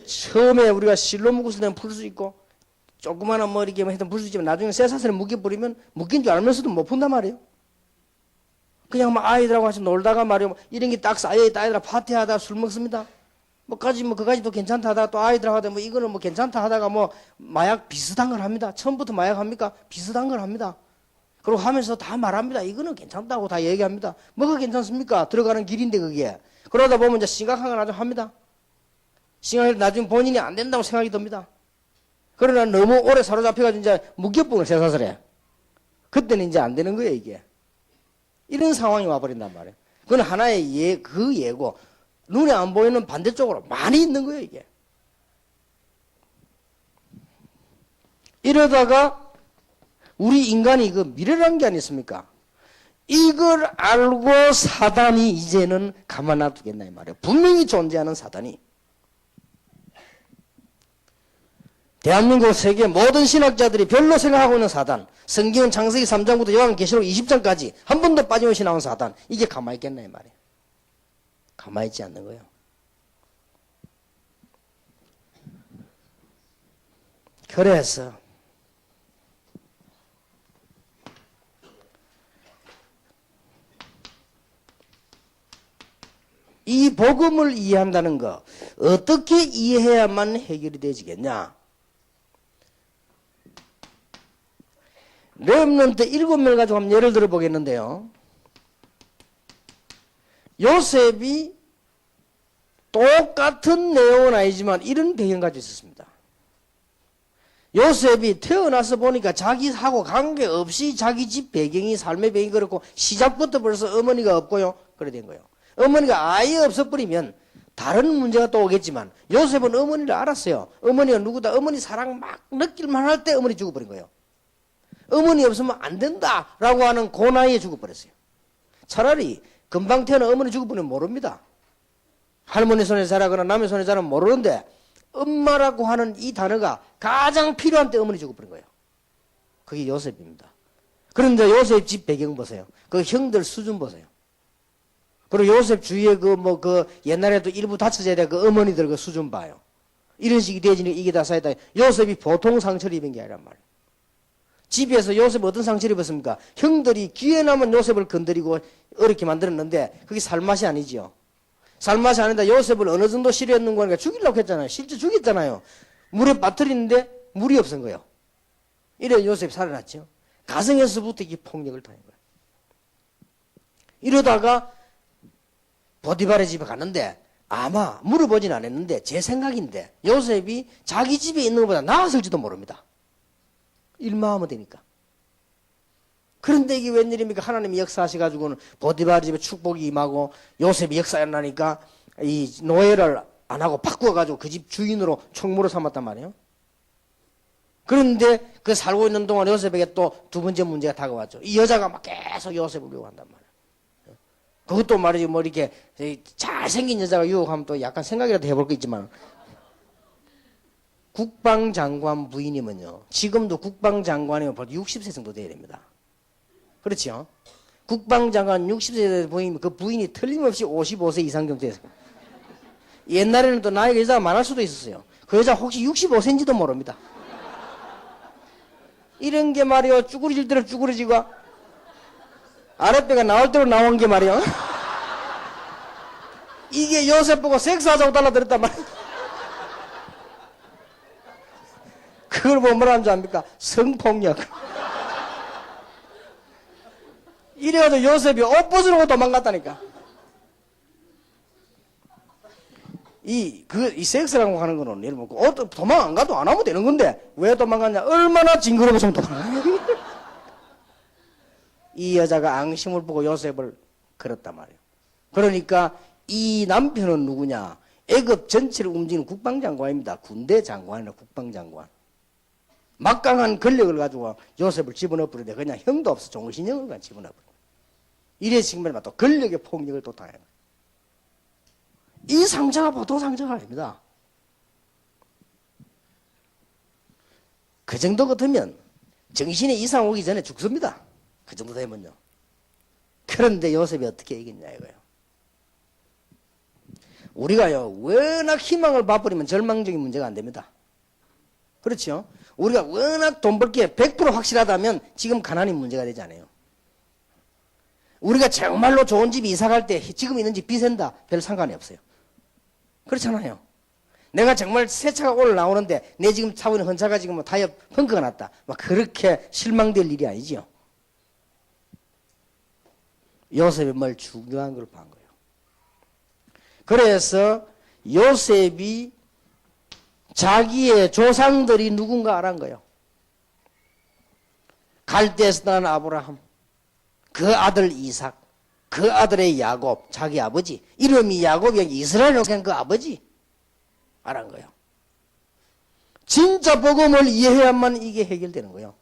처음에 우리가 실로 묶었을 때는 풀 수 있고 조그마한 뭐 이렇게 해도 풀 수 있지만 나중에 쇠사슬에 묶여버리면 묶인 줄 알면서도 못 푼단 말이에요. 그냥 막 아이들하고 같이 놀다가 말이에요. 이런 게 딱 쌓여있다. 아이들하고 파티하다가 술 먹습니다. 그까지도 괜찮다 하다가 또 아이들하고 뭐 이거는 뭐 괜찮다 하다가 뭐 마약 비슷한 걸 합니다. 처음부터 마약 합니까? 비슷한 걸 합니다. 그리고 하면서 다 말합니다. 이거는 괜찮다고 다 얘기합니다. 뭐가 괜찮습니까? 들어가는 길인데 그게. 그러다 보면 이제 심각한 걸 나중에 합니다. 심각해서 나중에 본인이 안 된다고 생각이 듭니다. 그러나 너무 오래 사로잡혀가지고 이제 묶여보는 쇠사슬에. 그때는 이제 안 되는 거예요, 이게. 이런 상황이 와버린단 말이에요. 그건 하나의 그 예고. 눈에 안 보이는 반대쪽으로 많이 있는 거예요, 이게. 이러다가 우리 인간이 그 미래라는 게 아니겠습니까? 이걸 알고 사단이 이제는 가만 놔두겠나 이 말이에요. 분명히 존재하는 사단이. 대한민국 세계 모든 신학자들이 별로 생각하고 있는 사단, 성경은 창세기 3장부터 요한계시록 20장까지 한 번도 빠짐없이 나온 사단, 이게 가만히 있겠나 이 말이에요. 가만히 있지 않는 거예요. 그래서 이 복음을 이해한다는 거 어떻게 이해해야만 해결이 되지겠냐? 렘넌트 7명을 가지고 한번 예를 들어 보겠는데요. 요셉이 똑같은 내용은 아니지만 이런 배경 가지고 있었습니다. 요셉이 태어나서 보니까 자기하고 관계없이 자기 집 배경이 삶의 배경이 그렇고 시작부터 벌써 어머니가 없고요. 그래 된 거예요. 어머니가 아예 없어버리면 다른 문제가 또 오겠지만 요셉은 어머니를 알았어요. 어머니가 누구다. 어머니 사랑 막 느낄만 할 때 어머니 죽어버린 거예요. 어머니 없으면 안 된다라고 하는 그 나이에 죽어버렸어요. 차라리 금방 태어난 어머니 죽어버리면 모릅니다. 할머니 손에 자라거나 남의 손에 자라면 모르는데 엄마라고 하는 이 단어가 가장 필요한 때 어머니 죽어버린 거예요. 그게 요셉입니다. 그런데 요셉 집 배경 보세요. 그 형들 수준 보세요. 그리고 요셉 주위에 옛날에도 일부 다쳐져야 돼. 그 어머니들 그 수준 봐요. 이런 식이 되지는 이게 다 쌓였다. 요셉이 보통 상처를 입은 게 아니란 말이에요. 집에서 요셉 어떤 상처를 입었습니까? 형들이 기회 나면 요셉을 건드리고 어렵게 만들었는데 그게 살맛이 아니지요. 살맛이 아닌데 요셉을 어느 정도 싫어했는 거니까 죽이려고 했잖아요. 실제 죽였잖아요. 물에 빠뜨리는데 물이 없은 거예요. 이래 요셉이 살아났죠. 가정에서부터 이게 폭력을 당한 거예요. 이러다가 보디발의 집에 갔는데 아마 물어보진 않았는데 제 생각인데 요셉이 자기 집에 있는 것보다 나았을지도 모릅니다. 일만 하면 되니까. 그런데 이게 웬일입니까? 하나님이 역사하셔가지고는 보디발 집에 축복이 임하고 요셉이 역사하나니까 이 노예를 안 하고 바꾸어가지고 그 집 주인으로 총무로 삼았단 말이에요. 그런데 그 살고 있는 동안 요셉에게 또 두 번째 문제가 다가왔죠. 이 여자가 막 계속 요셉을 유혹한단 말이에요. 그것도 말이지 뭐 이렇게 잘생긴 여자가 유혹하면 또 약간 생각이라도 해볼 거 있지만 국방장관 부인이면요. 지금도 국방장관이면 벌써 60세 정도 돼야 됩니다. 그렇죠? 국방장관 60세 부인이면 그 부인이 틀림없이 55세 이상 정도 됐어요. 옛날에는 또 나이가 여자가 많을 수도 있었어요. 그 여자 혹시 65세인지도 모릅니다. 이런 게 말이요. 쭈그러질 대로 쭈그러지고 아랫배가 나올 대로 나온 게 말이요. 이게 요셉 보고 섹스하자고 달라들었단 말이에요. 그걸 보면 뭐라는 줄 압니까? 성폭력. 이래가지고 요셉이 옷 벗으려고 도망갔다니까. 이 섹스라고 하는 거는 예를 들면 옷 도망 안 가도 안 하면 되는 건데 왜 도망갔냐? 얼마나 징그러워서 도망가냐? 이 여자가 앙심을 보고 요셉을 걸었단 말이에요. 그러니까 이 남편은 누구냐? 애굽 전체를 움직이는 국방장관입니다. 군대 장관이나 국방장관. 막강한 권력을 가지고 요셉을 집어넣어버리는데 그냥 형도 없어 종신형을 그냥 집어넣어버려. 이래 측면에 또 권력의 폭력을 또 당해요. 이 상처가 보통 상처가 아닙니다. 그 정도 같으면 정신에 이상 오기 전에 죽습니다. 그 정도 되면요. 그런데 요셉이 어떻게 이겼냐 이거예요. 우리가요 워낙 희망을 봐버리면 절망적인 문제가 안 됩니다. 그렇죠? 우리가 워낙 돈 벌기에 100% 확실하다면 지금 가난이 문제가 되지 않아요. 우리가 정말로 좋은 집에 이사 갈 때 지금 있는 집 비싼다 별 상관이 없어요. 그렇잖아요. 내가 정말 새 차가 오늘 나오는데 내 지금 타고 있는 헌차가 지금 뭐 타이어 펑크가 났다. 막 그렇게 실망될 일이 아니지요. 요셉이 뭘 중요한 걸 본 거예요. 그래서 요셉이 자기의 조상들이 누군가 알은 거예요. 갈대에서 난 아브라함, 그 아들 이삭, 그 아들의 야곱, 자기 아버지, 이름이 야곱이 이스라엘로 그냥 그 아버지 알은 거예요. 진짜 복음을 이해해야만 이게 해결되는 거예요.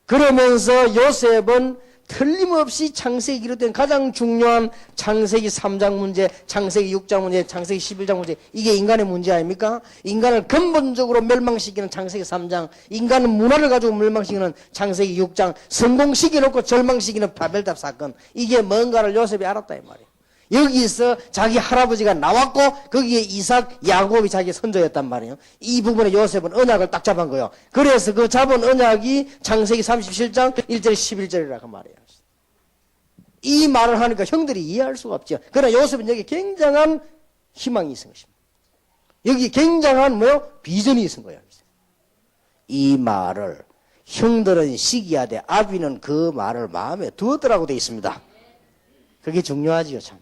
그러면서 요셉은 틀림없이 창세기 기록된 가장 중요한 창세기 3장 문제, 창세기 6장 문제, 창세기 11장 문제, 이게 인간의 문제 아닙니까? 인간을 근본적으로 멸망시키는 창세기 3장, 인간은 문화를 가지고 멸망시키는 창세기 6장, 성공시켜놓고 절망시키는 바벨탑 사건, 이게 뭔가를 요셉이 알았다 이 말이에요. 여기서 자기 할아버지가 나왔고 거기에 이삭, 야곱이 자기 선조였단 말이에요. 이 부분에 요셉은 언약을 딱 잡은 거예요. 그래서 그 잡은 언약이 창세기 37장 1절 11절이라고 말이에요. 이 말을 하니까 형들이 이해할 수가 없죠. 그러나 요셉은 여기 굉장한 희망이 있은 것입니다. 여기 굉장한 비전이 있은 거예요. 이 말을 형들은 시기하되 아비는 그 말을 마음에 두었더라고 되어 있습니다. 그게 중요하지요, 참.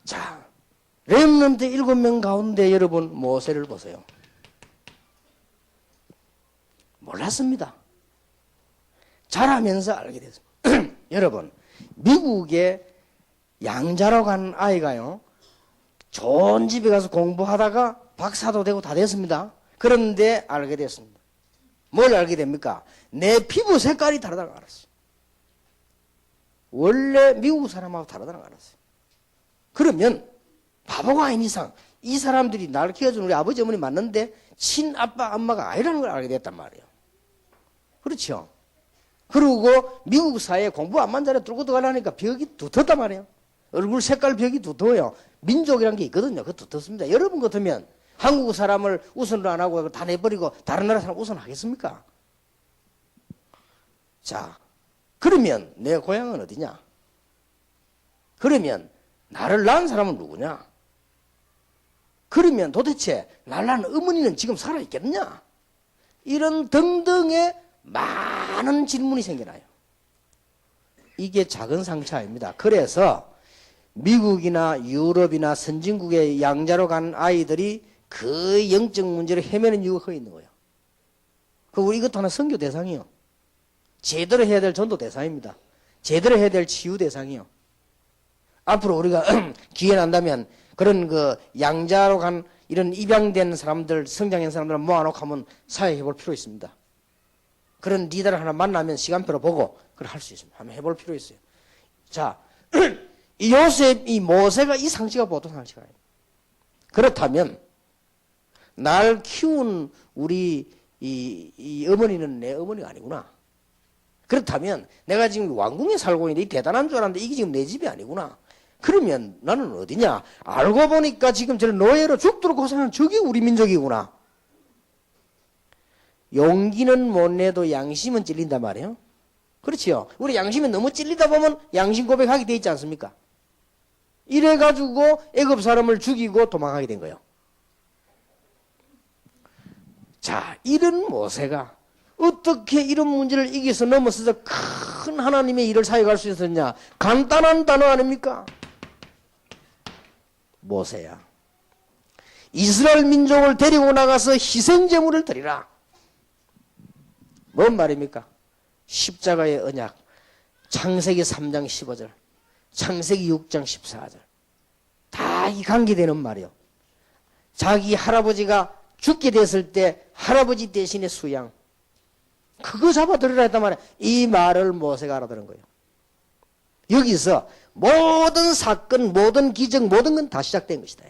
자, 렘넌트 7명 가운데 여러분 모세를 보세요. 몰랐습니다. 자라면서 알게 됐습니다. 여러분, 미국에 양자로 간 아이가요, 좋은 집에 가서 공부하다가 박사도 되고 다 됐습니다. 그런데 알게 됐습니다. 뭘 알게 됩니까? 내 피부 색깔이 다르다는 걸 알았어요. 원래 미국 사람하고 다르다는 걸 알았어요. 그러면 바보가 아닌 이상 이 사람들이 나를 키워준 우리 아버지 어머니 맞는데 친아빠 엄마가 아니라는 걸 알게 됐단 말이에요. 그렇죠? 그리고 미국 사회에 공부 안만 잘해 뚫고 들어가려니까 벽이 두텁단 말이에요. 얼굴 색깔 벽이 두터워요. 민족이라는 게 있거든요. 그 두텁습니다. 여러분 같으면 한국 사람을 우선을 안 하고 다 내버리고 다른 나라 사람 우선하겠습니까? 자, 그러면 내 고향은 어디냐? 그러면 나를 낳은 사람은 누구냐? 그러면 도대체 나를 낳은 어머니는 지금 살아있겠느냐? 이런 등등의 많은 질문이 생겨나요. 이게 작은 상처 아닙니다. 그래서 미국이나 유럽이나 선진국의 양자로 간 아이들이 그 영적 문제를 헤매는 이유가 거기 있는 거예요. 우리 이것도 하나 선교 대상이요. 제대로 해야 될 전도 대상입니다. 제대로 해야 될 치유 대상이요. 앞으로 우리가 기회 난다면 그런 그 양자로 간 이런 입양된 사람들, 성장한 사람들을 모아놓고 한번 사회 해볼 필요 있습니다. 그런 리더를 하나 만나면 시간표로 보고 그걸 할 수 있습니다. 한번 해볼 필요 있어요. 자, 이 요셉, 이 모세가 이 상처가 보통 상처가 아니에요. 그렇다면 날 키운 우리 이 어머니는 내 어머니가 아니구나. 그렇다면 내가 지금 왕궁에 살고 있는데 이 대단한 줄 알았는데 이게 지금 내 집이 아니구나. 그러면 나는 어디냐? 알고 보니까 지금 저런 노예로 죽도록 고생하는 저게 우리 민족이구나. 용기는 못 내도 양심은 찔린단 말이에요. 그렇지요. 우리 양심이 너무 찔리다 보면 양심 고백하게 돼 있지 않습니까? 이래가지고 애굽 사람을 죽이고 도망가게 된 거예요. 자, 이런 모세가 어떻게 이런 문제를 이겨서 넘어서서 큰 하나님의 일을 사역할 수 있었냐? 간단한 단어 아닙니까? 모세야, 이스라엘 민족을 데리고 나가서 희생제물을 드리라. 뭔 말입니까? 십자가의 언약, 창세기 3장 15절, 창세기 6장 14절 다 이 관계되는 말이요. 자기 할아버지가 죽게 됐을 때 할아버지 대신에 수양, 그거 잡아들으라 했단 말이야. 이 말을 모세가 알아들은 거예요. 여기서 모든 사건, 모든 기적, 모든 건 다 시작된 것이다.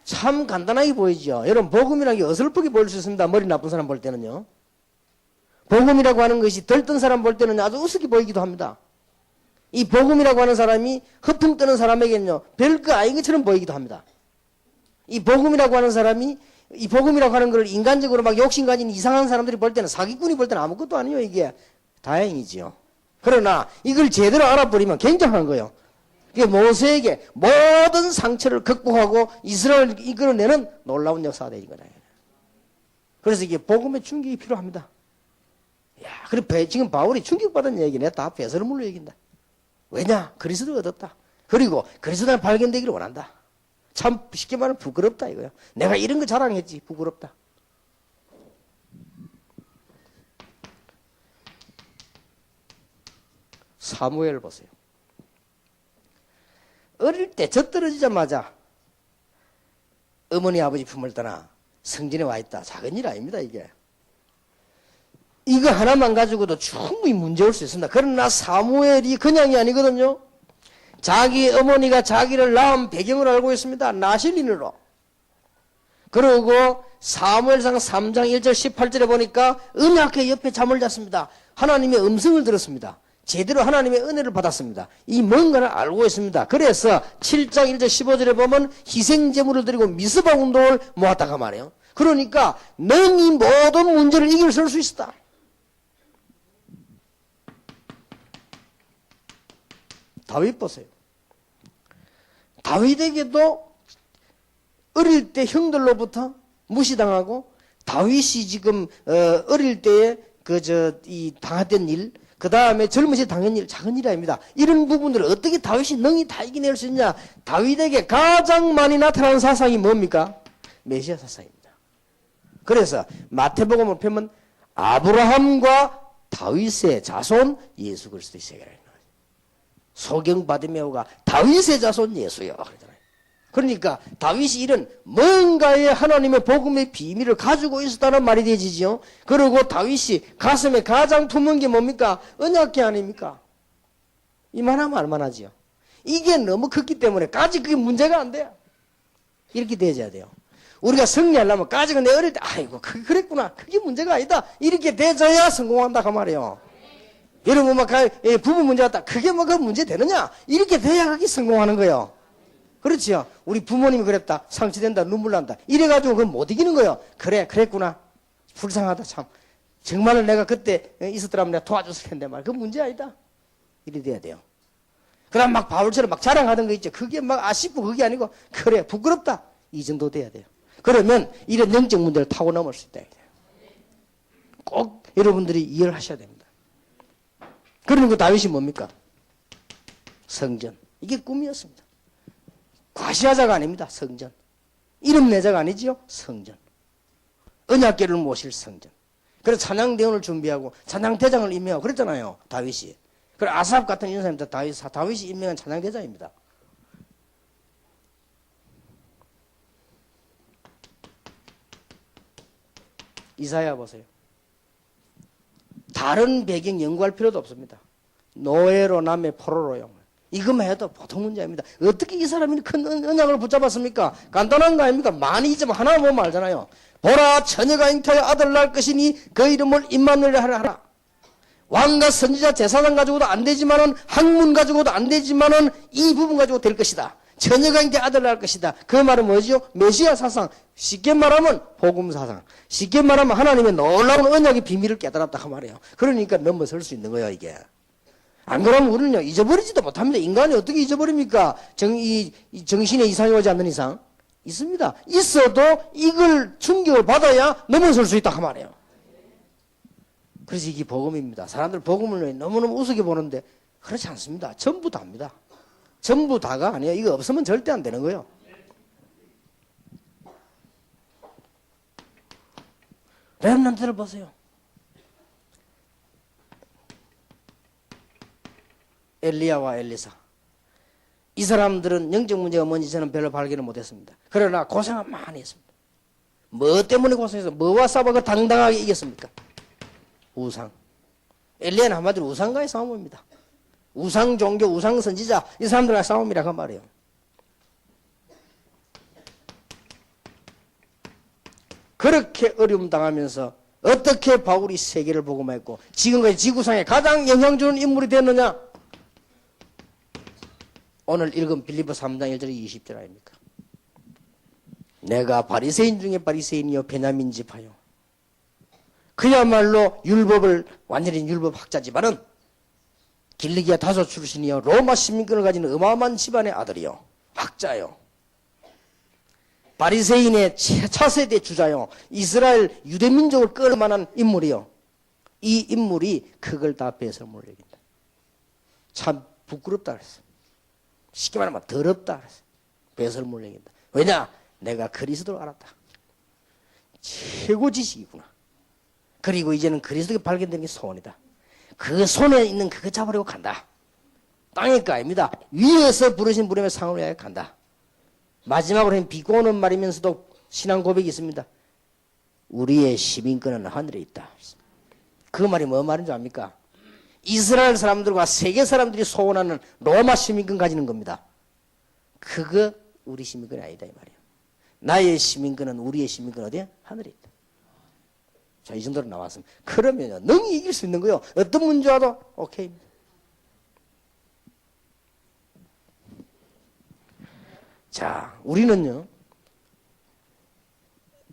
참 간단하게 보이죠. 여러분, 복음이라는 게 어설프게 보일 수 있습니다. 머리 나쁜 사람 볼 때는요. 복음이라고 하는 것이 들뜬 사람 볼 때는 아주 우습게 보이기도 합니다. 이 복음이라고 하는 사람이 허풍 뜨는 사람에게는요, 별거 아닌 것처럼 보이기도 합니다. 이 복음이라고 하는 사람이 이 복음이라고 하는 걸 인간적으로 막 욕심 가진 이상한 사람들이 볼 때는, 사기꾼이 볼 때는 아무것도 아니에요. 이게 다행이지요. 그러나 이걸 제대로 알아버리면 굉장한 거예요. 이게 모세에게 모든 상처를 극복하고 이스라엘을 이끌어내는 놀라운 역사가 되는 거예요. 그래서 이게 복음의 충격이 필요합니다. 야, 그래 지금 바울이 충격받은 얘기네. 다 배설물로 얘기한다. 왜냐? 그리스도를 얻었다. 그리고 그리스도가 발견되기를 원한다. 참 쉽게 말하면 부끄럽다 이거요. 내가 이런 거 자랑했지. 부끄럽다. 사무엘 보세요. 어릴 때 젖 떨어지자마자 어머니 아버지 품을 떠나 성전에 와 있다. 작은 일 아닙니다, 이게. 이거 하나만 가지고도 충분히 문제 올 수 있습니다. 그러나 사무엘이 그냥이 아니거든요. 자기 어머니가 자기를 낳은 배경을 알고 있습니다. 나실린으로. 그리고 사무엘상 3장 1절 18절에 보니까 은약궤 옆에 잠을 잤습니다. 하나님의 음성을 들었습니다. 제대로 하나님의 은혜를 받았습니다. 이 뭔가를 알고 있습니다. 그래서 7장 1절 15절에 보면 희생제물을 드리고 미스바 운동을 모았다가 말이에요. 그러니까 넌 이 모든 문제를 이길 수 있었다. 다윗 보세요. 다윗에게도 어릴 때 형들로부터 무시당하고 다윗이 지금 어릴 때에 이 당했던 일, 그 다음에 젊으실 당한 일, 작은 일이 아닙니다. 이런 부분들을 어떻게 다윗이 능히 다 이겨낼 수 있냐? 다윗에게 가장 많이 나타나는 사상이 뭡니까? 메시아 사상입니다. 그래서 마태복음을 펴면 아브라함과 다윗의 자손 예수 그리스도의 세계라. 소경 바디메오가 다윗의 자손 예수요. 그러니까 다윗이 이런 뭔가의 하나님의 복음의 비밀을 가지고 있었다는 말이 되지요. 그리고 다윗이 가슴에 가장 품은 게 뭡니까? 언약궤 아닙니까? 이만하면 알만하지요. 이게 너무 컸기 때문에 까지 그게 문제가 안 돼요. 이렇게 돼야 돼요. 우리가 승리하려면 까지가 내 어릴 때 아이고 그랬구나. 그게 문제가 아니다. 이렇게 돼줘야 성공한다 그 말이에요. 여러분 막 부부 문제 왔다. 그게 뭐가 문제 되느냐? 이렇게 돼야 그게 성공하는 거예요. 그렇지요. 우리 부모님이 그랬다. 상처된다. 눈물 난다. 이래가지고 그걸 못 이기는 거예요. 그래 그랬구나. 불쌍하다 참. 정말로 내가 그때 있었더라면 내가 도와줬을 텐데 말. 그 문제 아니다. 이래 돼야 돼요. 그럼 막 바울처럼 막 자랑하던 거 있죠. 그게 막 아쉽고 그게 아니고 그래 부끄럽다. 이 정도 돼야 돼요. 그러면 이런 영적 문제를 타고 넘을 수 있다. 꼭 여러분들이 이해를 하셔야 됩니다. 그리고 다윗이 뭡니까? 성전. 이게 꿈이었습니다. 과시하자가 아닙니다. 성전. 이름 내자가 아니지요. 성전. 언약궤를 모실 성전. 그래서 찬양대원을 준비하고 찬양대장을 임명하고 그랬잖아요. 다윗이. 그리고 아삽 같은 이런 사람들 다윗이 임명한 찬양대장입니다. 이사야 보세요. 다른 배경 연구할 필요도 없습니다. 노예로 남의 포로로요. 이것만 해도 보통 문제 아닙니다. 어떻게 이 사람이 큰 언약을 붙잡았습니까? 간단한 거 아닙니까? 많이 있지만 하나 보면 알잖아요. 보라 처녀가 잉태하여 아들 낳을 것이니 그 이름을 임마누엘이라 하라. 왕과 선지자 제사장 가지고도 안 되지만은 학문 가지고도 안 되지만은 이 부분 가지고 될 것이다. 처녀가 잉태 아들 낳을 것이다. 그 말은 뭐지요? 메시아 사상. 쉽게 말하면 복음 사상. 쉽게 말하면 하나님의 놀라운 언약의 비밀을 깨달았다 그 말이에요. 그러니까 넘어설 수 있는 거예요 이게. 안 그러면 우리는요 잊어버리지도 못합니다. 인간이 어떻게 잊어버립니까? 정신에 이상이 오지 않는 이상 있습니다. 있어도 이걸 충격을 받아야 넘어설 수 있다 그 말이에요. 그래서 이게 복음입니다. 사람들 복음을 너무너무 우습게 보는데 그렇지 않습니다. 전부 다입니다. 전부 다가 아니에요. 이거 없으면 절대 안 되는 거예요. 렘넌트를 보세요. 엘리야와 엘리사. 이 사람들은 영적 문제가 뭔지 저는 별로 발견을 못했습니다. 그러나 고생을 많이 했습니다. 뭐 때문에 고생해서 뭐와 싸워가 당당하게 이겼습니까? 우상. 엘리야는 한마디로 우상과의 싸움입니다. 우상 종교, 우상 선지자 이 사람들과 싸움이라 그 말이에요. 그렇게 어려움 당하면서 어떻게 바울이 세계를 복음했고 지금까지 지구상에 가장 영향 주는 인물이 됐느냐? 오늘 읽은 빌립보 3장 1절 20절 아닙니까? 내가 바리새인 중에 바리새인이요 베냐민 지파요. 그야말로 율법을 완전히 율법학자지만은 길리기아 다소 출신이요 로마 시민권을 가진 어마어마한 집안의 아들이요 학자요. 바리새인의 차세대 주자요. 이스라엘 유대민족을 끌만한 인물이요. 이 인물이 그걸 다 배설물을 얘기한다. 참 부끄럽다 그랬어. 쉽게 말하면 더럽다 그랬어. 배설물을 얘기한다. 왜냐? 내가 그리스도를 알았다. 최고 지식이구나. 그리고 이제는 그리스도가 발견되는 게 손이다. 그 손에 있는 그거 잡으려고 간다. 땅일 거 아닙니다. 위에서 부르신 부름의 상을 위하여 간다. 마지막으로 비꼬는 말이면서도 신앙 고백이 있습니다. 우리의 시민권은 하늘에 있다. 그 말이 뭐 말인지 압니까? 이스라엘 사람들과 세계 사람들이 소원하는 로마 시민권 가지는 겁니다. 그거 우리 시민권이 아니다 이 말이에요. 나의 시민권은 우리의 시민권 어디에? 하늘에 있다. 자, 이 정도로 나왔습니다. 그러면요, 능히 이길 수 있는 거요. 어떤 문제 와도 오케이입니다. 자, 우리는요,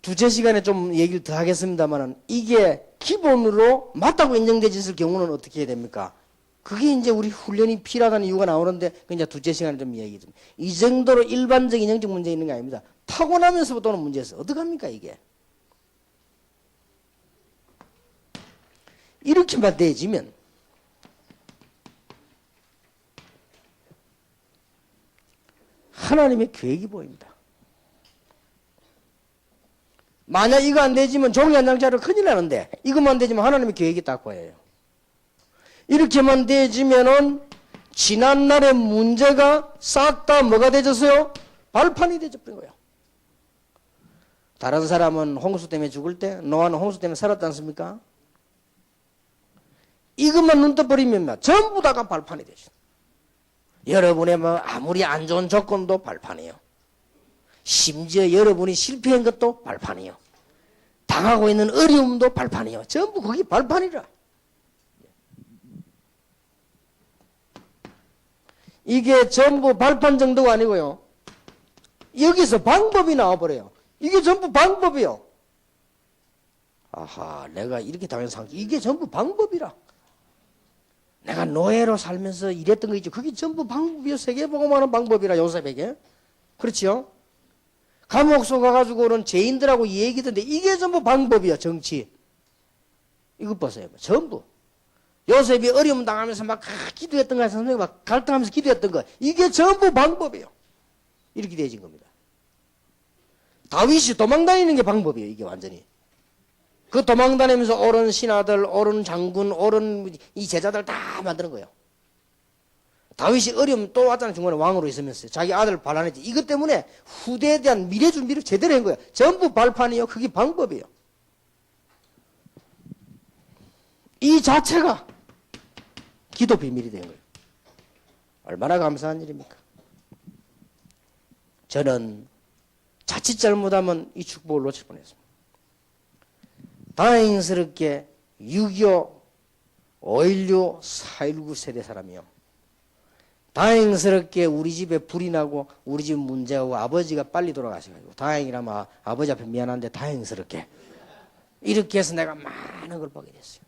두째 시간에 좀 얘기를 더 하겠습니다만, 이게 기본으로 맞다고 인정되지 있을 경우는 어떻게 해야 됩니까? 그게 이제 우리 훈련이 필요하다는 이유가 나오는데, 그 이제 두째 시간에 좀 얘기 좀. 이 정도로 일반적인 영적 문제 있는 게 아닙니다. 타고나면서부터 오는 문제였어요. 어떡합니까, 이게? 이렇게만 돼지면, 하나님의 계획이 보입니다. 만약 이거 안 되지면 종이 한 장짜리 큰일 나는데, 이것만 안 되지면 하나님의 계획이 딱 보여요. 이렇게만 되지면은 지난날의 문제가 싹 다 뭐가 되졌어요? 발판이 되져버린 거예요. 다른 사람은 홍수 때문에 죽을 때 노아는 홍수 때문에 살았지 않습니까? 이것만 눈 떠버리면 전부 다가 발판이 되죠. 여러분의 뭐 아무리 안 좋은 조건도 발판이에요. 심지어 여러분이 실패한 것도 발판이에요. 당하고 있는 어려움도 발판이에요. 전부 거기 발판이라. 이게 전부 발판 정도가 아니고요. 여기서 방법이 나와버려요. 이게 전부 방법이요. 아하, 내가 이렇게 당한 상황, 이게 전부 방법이라. 내가 노예로 살면서 이랬던 거 있죠. 그게 전부 방법이요. 세계복음하는 방법이라, 요셉에게. 그렇죠? 감옥소 가가지고는 죄인들하고 얘기던데 이게 전부 방법이야. 정치. 이것 보세요. 전부. 요셉이 어려움 당하면서 막 기도했던 거, 선생님 막 갈등하면서 기도했던 거, 이게 전부 방법이에요. 이렇게 되어진 겁니다. 다윗이 도망다니는 게 방법이에요. 이게 완전히. 그 도망다니면서 옳은 신하들, 옳은 장군, 옳은 이 제자들 다 만드는 거예요. 다윗이 어려움 또 왔잖아요. 중간에 왕으로 있으면서 자기 아들 반란했지. 이것 때문에 후대에 대한 미래 준비를 제대로 한 거예요. 전부 발판이요. 그게 방법이에요. 이 자체가 기도 비밀이 된 거예요. 얼마나 감사한 일입니까? 저는 자칫 잘못하면 이 축복을 놓칠 뻔했습니다. 다행스럽게 6.25, 5.16, 4.19 세대 사람이요. 다행스럽게 우리 집에 불이 나고 우리 집 문제하고 아버지가 빨리 돌아가셔가지고 다행이라마 아버지 앞에 미안한데 다행스럽게 이렇게 해서 내가 많은 걸 보게 됐어요.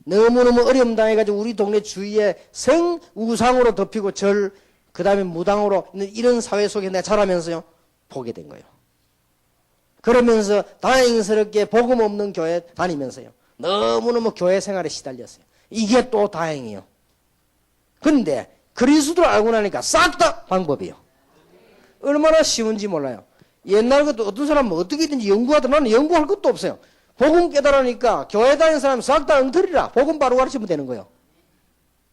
너무너무 어려움 당해가지고 우리 동네 주위에 성우상으로 덮이고 절, 그 다음에 무당으로 있는 이런 사회 속에 내가 자라면서요 보게 된 거예요. 그러면서 다행스럽게 복음 없는 교회 다니면서요 너무너무 교회 생활에 시달렸어요. 이게 또 다행이에요. 그런데 그리스도를 알고 나니까 싹 다 방법이에요. 얼마나 쉬운지 몰라요. 옛날 것도 어떤 사람은 어떻게든지 연구하더라. 나는 연구할 것도 없어요. 복음 깨달으니까 교회 다니는 사람 싹 다 엉터리라. 복음 바로 가르치면 되는 거예요.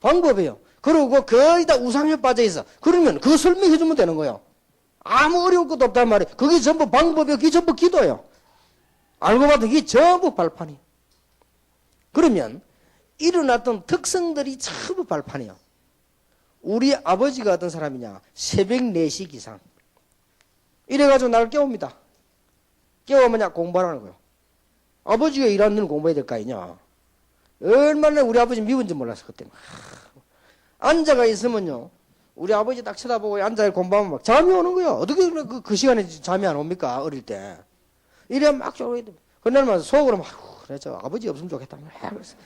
방법이에요. 그리고 거의 다 우상에 빠져 있어. 그러면 그거 설명해 주면 되는 거예요. 아무 어려울 것도 없단 말이에요. 그게 전부 방법이에요. 그게 전부 기도예요. 알고 봤더니 그게 전부 발판이에요. 그러면 일어났던 특성들이 전부 발판이에요. 우리 아버지가 어떤 사람이냐. 새벽 4시 기상. 이래가지고 나를 깨웁니다. 깨우면 공부하라는 거예요. 아버지가 일하는 데는 공부해야 될 거 아니냐. 얼마나 우리 아버지 미운지 몰랐어 그때. 앉아가 있으면요. 우리 아버지 딱 쳐다보고 앉아 공부하면 막 잠이 오는 거예요. 어떻게 그 시간에 잠이 안 옵니까? 어릴 때. 이래 막 졸아야 돼. 그날만 속으로 막 그래 저 아버지 없으면 좋겠다. 그래서.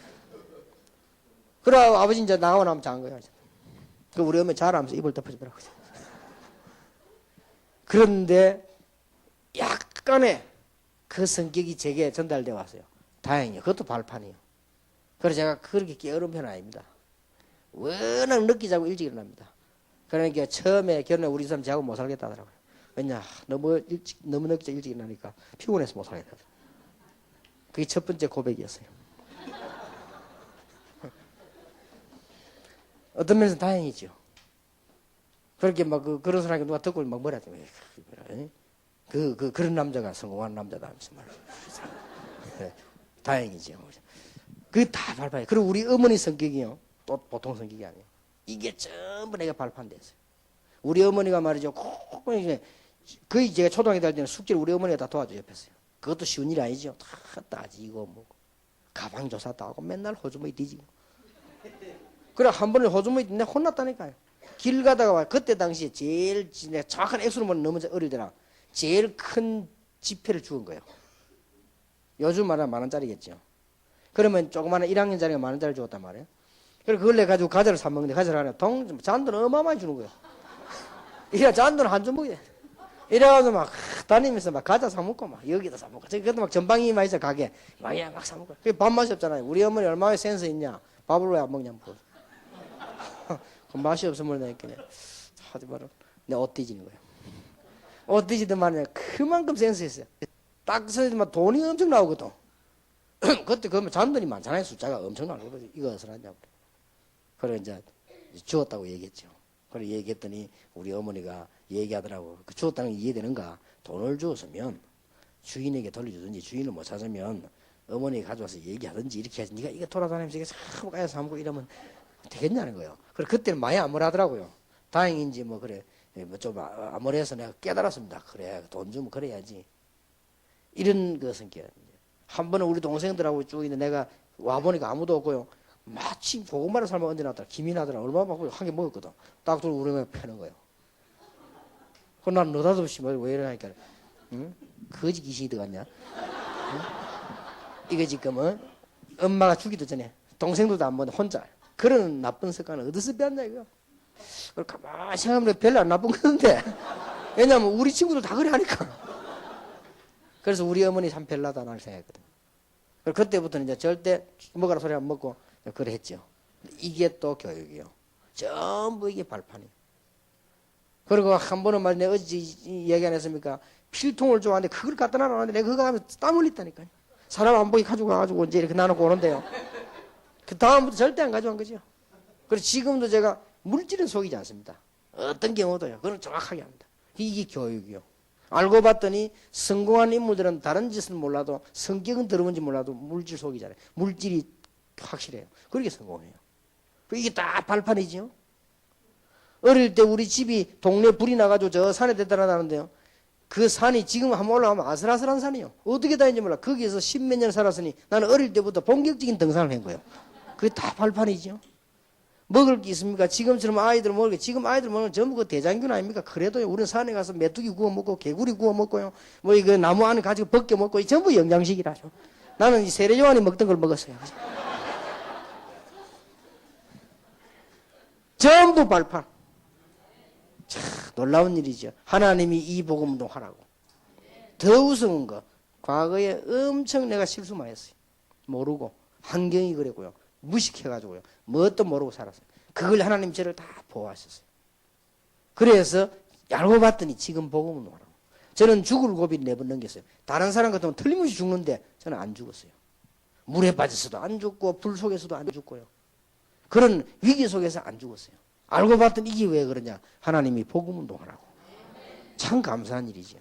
그래 아버지 이제 나오고 나면 잔 거야. 그 우리 어머니 자라면서 이불 덮어주더라고. 그런데 약간의 그 성격이 제게 전달되어 왔어요. 다행이에요. 그것도 발판이에요. 그래서 제가 그렇게 게으른 편은 아닙니다. 워낙 늦게 자고 일찍 일어납니다. 그러니까 처음에 결혼해 우리 사람 저하고 못 살겠다 하더라고요. 왜냐 너무 늦게 일찍 일어나니까 피곤해서 못 살겠다. 그게 첫 번째 고백이었어요. 어떤 면에서 다행이죠. 그렇게 막 그런 사람이 누가 듣고 막 뭐라 하더니 그런 남자가 성공한 남자다 하면서 말이죠. 다행이죠. 그 다 발판이에요. 그리고 우리 어머니 성격이요. 또 보통 성격이 아니에요. 이게 전부 내가 발판됐어요. 우리 어머니가 말이죠. 꼭 이제 거의 제가 초등학교 다닐 때는 숙제를 우리 어머니가 다 도와줘 옆에서요. 그것도 쉬운 일 아니죠. 다 따지고 뭐 가방 조사도 하고 맨날 호주머니 뒤지고. 그래 한 번에 호주머니 내가 혼났다니까요. 길 가다가 그때 당시에 제일 내가 정확한 액수로만 너무 어릴 때나 제일 큰 지폐를 주은 거예요. 요즘 말하면 10,000원짜리겠죠. 그러면 조그마한 1학년짜리가 10,000원짜리 줬단 말이에요. 그래서 그걸 내 가지고 과자를 사 먹는데 과자를 하나 잔돈을 어마어마하게 주는 거예요. 이래 잔돈을 한 주먹이야. 이래가지고 막 다니면서 막 과자 사 먹고 막 여기다 사 먹고 저기 그때 막 전방이 많이 있어 가게 막 사 먹고. 그게 밥맛이 없잖아요. 우리 어머니 얼마나 센스 있냐. 밥을 왜 안 먹냐 뭐. 그 맛이 없으면 내가 있겠네. 하지 마라. 내가 옷 뒤지는 거예요. 옷 뒤지든 말이야. 그만큼 센스 있어요. 딱 서지만 돈이 엄청 나오거든. 그때 그러면 잔돈이 많잖아요. 숫자가 엄청 나거든. 이거 어디서 났냐고. 그래 이제 주었다고 얘기했죠. 그래 얘기했더니 우리 어머니가 얘기하더라고. 그 주었다는 게 이해되는가? 돈을 주었으면 주인에게 돌려주든지 주인을 못 찾으면 어머니가 가져와서 얘기하든지 이렇게 해야지. 네가 이거 돌아다니면서 이게 자꾸 까서 사먹고 이러면 되겠냐는 거예요. 그래 그때는 많이 암울하더라고요. 다행인지 뭐 그래 뭐 좀 암울해서 내가 깨달았습니다. 그래 돈 주면 그래야지. 이런 그 성격. 한 번은 우리 동생들하고 쭉 있는데 내가 와보니까 아무도 없고요. 마침 고구마를 삶아 얹어놨더라. 김이 나더라. 얼마나 먹고 한 개 먹었거든. 딱 들고 우리 면 패는 거예요. 그럼 난 느닷없이 왜 이러니까 응? 거지 귀신이 들어갔냐? 응? 이거 지금은 엄마가 죽기도 전에 동생들도 안 먹는데 혼자 그런 나쁜 습관을 어디서 배웠냐 이거. 그걸 가만히 생각하면 별로 안 나쁜 건데 왜냐면 우리 친구들 다 그래 하니까. 그래서 우리 어머니 참 별나다 날 생각했거든. 그때부터는 이제 절대 먹으라 소리 안 먹고 그래 했죠. 이게 또 교육이요. 전부 이게 발판이에요. 그리고 한 번은 말 내가 어제 얘기 안 했습니까? 필통을 좋아하는데 그걸 갖다 놔놨는데 내가 그거 하면 땀 흘렸다니까요. 사람 안 보게 가지고 가가지고 이제 이렇게 나눠고 오는데요. 그 다음부터 절대 안 가져간 거죠. 그래서 지금도 제가 물질은 속이지 않습니다. 어떤 경우도요. 그건 정확하게 합니다. 이게 교육이요. 알고 봤더니 성공한 인물들은 다른 짓은 몰라도 성격은 더러운지 몰라도 물질 속이잖아요. 물질이 확실해요. 그렇게 성공해요. 이게 다 발판이죠. 어릴 때 우리 집이 동네 불이 나가지고 저 산에 대달아 나는데요. 그 산이 지금 한번 올라가면 아슬아슬한 산이요. 어떻게 다니는지 몰라. 거기에서 십몇 년 살았으니 나는 어릴 때부터 본격적인 등산을 한 거예요. 그게 다 발판이죠. 먹을 게 있습니까? 지금처럼 아이들 먹을 게 지금 아이들 먹는 건 전부 그 대장균 아닙니까? 그래도요. 우리는 산에 가서 메뚜기 구워 먹고 개구리 구워 먹고요. 뭐 이거 나무 안에 가지고 벗겨 먹고 전부 영양식이라죠. 나는 이 세례요한이 먹던 걸 먹었어요. 전부 발판. 참 놀라운 일이죠. 하나님이 이 복음 운동하라고. 더 우스운 거. 과거에 엄청 내가 실수 많이 했어요. 모르고 환경이 그랬고요. 무식해가지고요. 뭣도 모르고 살았어요. 그걸 하나님 저를 다 보호하셨어요. 그래서 알고 봤더니 지금 복음 운동하라고. 저는 죽을 고비를 4번 넘겼어요. 다른 사람 같으면 틀림없이 죽는데 저는 안 죽었어요. 물에 빠져서도 안 죽고 불 속에서도 안 죽고요. 그런 위기 속에서 안 죽었어요. 알고 봤더니 이게 왜 그러냐. 하나님이 복음 운동하라고. 참 감사한 일이죠.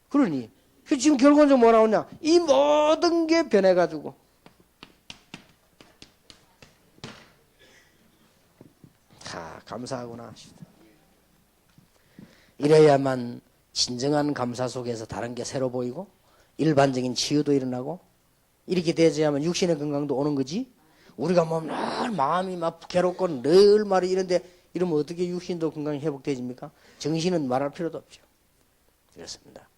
그러니 지금 결론적으로 뭐 나오냐. 이 모든 게 변해가지고 감사하구나. 이래야만 진정한 감사 속에서 다른 게 새로 보이고 일반적인 치유도 일어나고 이렇게 되어야만 육신의 건강도 오는 거지. 우리가 뭐 늘 마음이 막 괴롭고 늘 말이 이런데 이러면 어떻게 육신도 건강이 회복되집니까? 정신은 말할 필요도 없죠. 그렇습니다.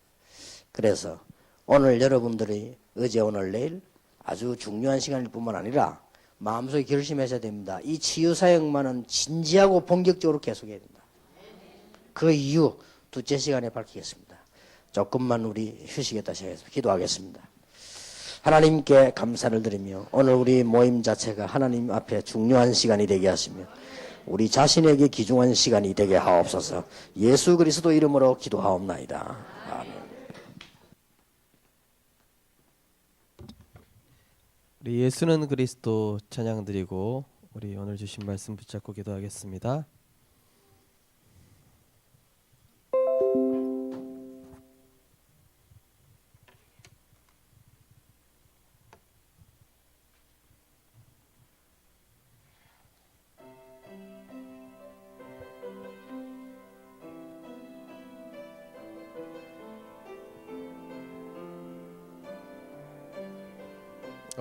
그래서 오늘 여러분들이 어제 오늘 내일 아주 중요한 시간일 뿐만 아니라 마음속에 결심하셔야 됩니다. 이 치유사역만은 진지하고 본격적으로 계속해야 된다. 그 이유 둘째 시간에 밝히겠습니다. 조금만 우리 휴식했다 시작해서 기도하겠습니다. 하나님께 감사를 드리며 오늘 우리 모임 자체가 하나님 앞에 중요한 시간이 되게 하시며 우리 자신에게 귀중한 시간이 되게 하옵소서. 예수 그리스도 이름으로 기도하옵나이다. 아멘. 우리 예수는 그리스도 찬양 드리고 우리 오늘 주신 말씀 붙잡고 기도하겠습니다.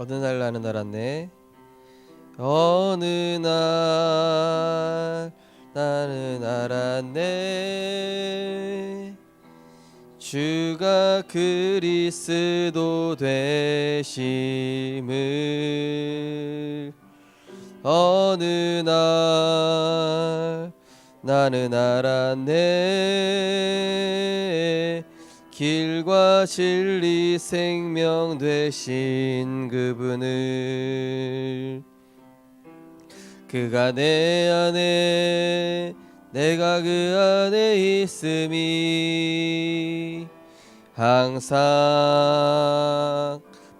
어느 날 나는 알았네. 어느 날 나는 알았네. 주가 그리스도 되심을. 어느 날 나는 알았네. 길과 진리 생명 되신 그분을. 그가 내 안에 내가 그 안에 있음이 항상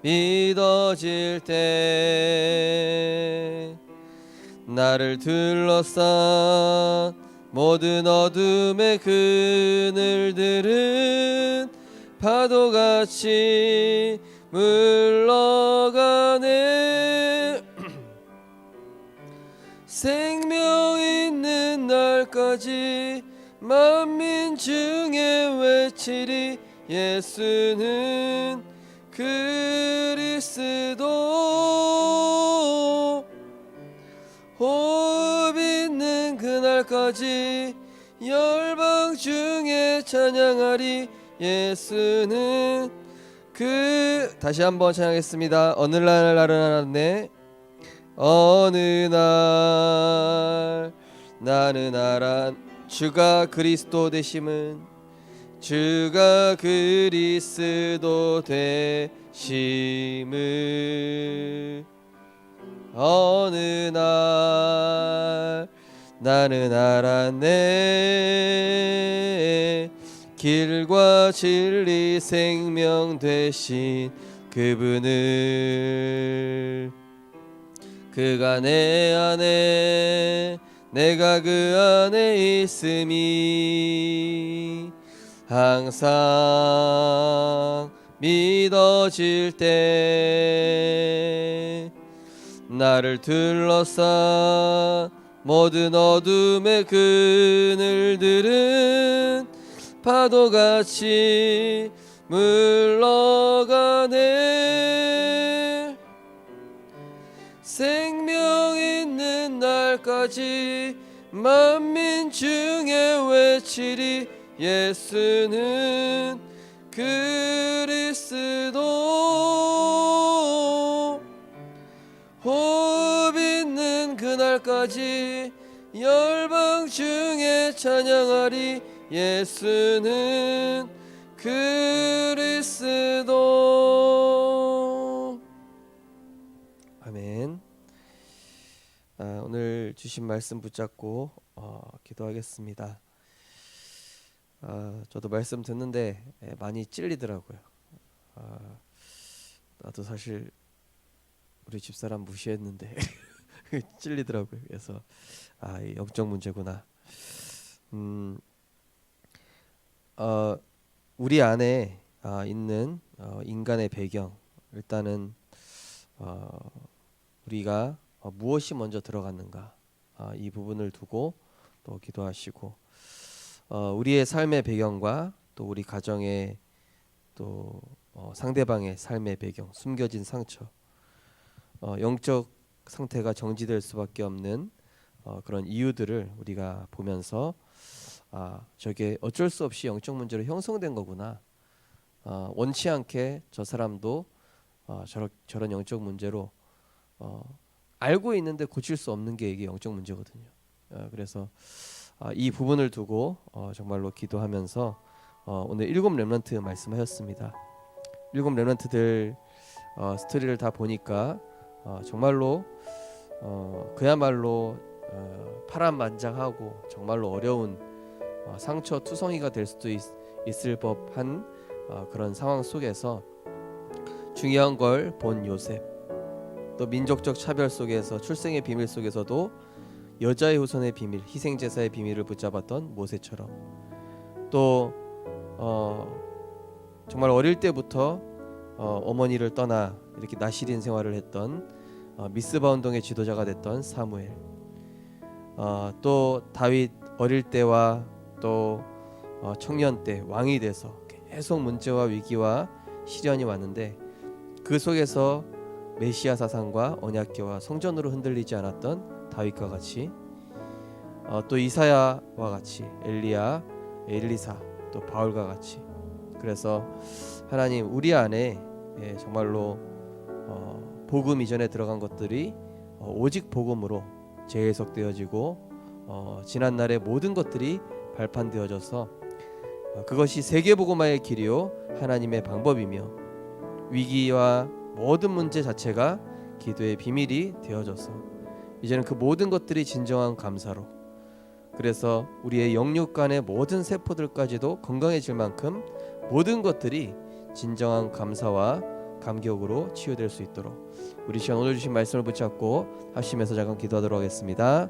믿어질 때 나를 둘러싼 모든 어둠의 그늘들은 파도같이 물러가네. 생명 있는 날까지 만민 중에 외치리. 예수는 그리스도. 호흡 있는 그날까지 열방 중에 찬양하리. 예수는 다시 한번 찬양하겠습니다. 어느 날 나를 알았네. 어느 날 나는 주가 그리스도 되심은. 주가 그리스도 되심을. 어느 날 나는 알았네. 길과 진리 생명 되신 그분을. 그가 내 안에 내가 그 안에 있음이 항상 믿어질 때 나를 둘러싼 모든 어둠의 그늘들은 파도같이 물러가네. 생명 있는 날까지 만민 중에 외치리. 예수는 그리스도. 호흡 있는 그날까지 열방 중에 찬양하리. 예수는 그리스도. 아멘. 오늘 주신 말씀 붙잡고 기도하겠습니다. 저도 말씀 듣는데 많이 찔리더라고요. 나도 사실 우리 집사람 무시했는데 찔리더라고요. 그래서 이 영적 문제구나. 우리 안에 있는 인간의 배경, 일단은 우리가 무엇이 먼저 들어갔는가, 이 부분을 두고 또 기도하시고, 우리의 삶의 배경과 또 우리 가정의 또 상대방의 삶의 배경, 숨겨진 상처, 영적 상태가 정지될 수밖에 없는 그런 이유들을 우리가 보면서 저게 어쩔 수 없이 영적 문제로 형성된 거구나. 원치 않게 저 사람도 저런 영적 문제로 알고 있는데 고칠 수 없는 게 이게 영적 문제거든요. 그래서 이 부분을 두고 정말로 기도하면서 오늘 7 렘넌트 말씀하셨습니다. 7 렘넌트들 스토리를 다 보니까 정말로 그야말로 파란만장하고 정말로 어려운 상처 투성이가 될 수도 있을 법한 그런 상황 속에서 중요한 걸 본 요셉, 또 민족적 차별 속에서 출생의 비밀 속에서도 여자의 후손의 비밀, 희생제사의 비밀을 붙잡았던 모세처럼, 또 정말 어릴 때부터 어머니를 떠나 이렇게 나시린 생활을 했던 미스바 운동의 지도자가 됐던 사무엘, 또 다윗 어릴 때와 또 청년 때 왕이 돼서 계속 문제와 위기와 시련이 왔는데 그 속에서 메시아 사상과 언약궤와 성전으로 흔들리지 않았던 다윗과 같이 또 이사야와 같이 엘리야, 엘리사, 또 바울과 같이 그래서 하나님 우리 안에 정말로 복음 이전에 들어간 것들이 오직 복음으로 재해석되어지고 지난날의 모든 것들이 발판되어져서 그것이 세계복음화의 길이요 하나님의 방법이며 위기와 모든 문제 자체가 기도의 비밀이 되어져서 이제는 그 모든 것들이 진정한 감사로 그래서 우리의 영육 간의 모든 세포들까지도 건강해질 만큼 모든 것들이 진정한 감사와 감격으로 치유될 수 있도록 우리 시간 오늘 주신 말씀을 붙잡고 하시면서 잠깐 기도하도록 하겠습니다.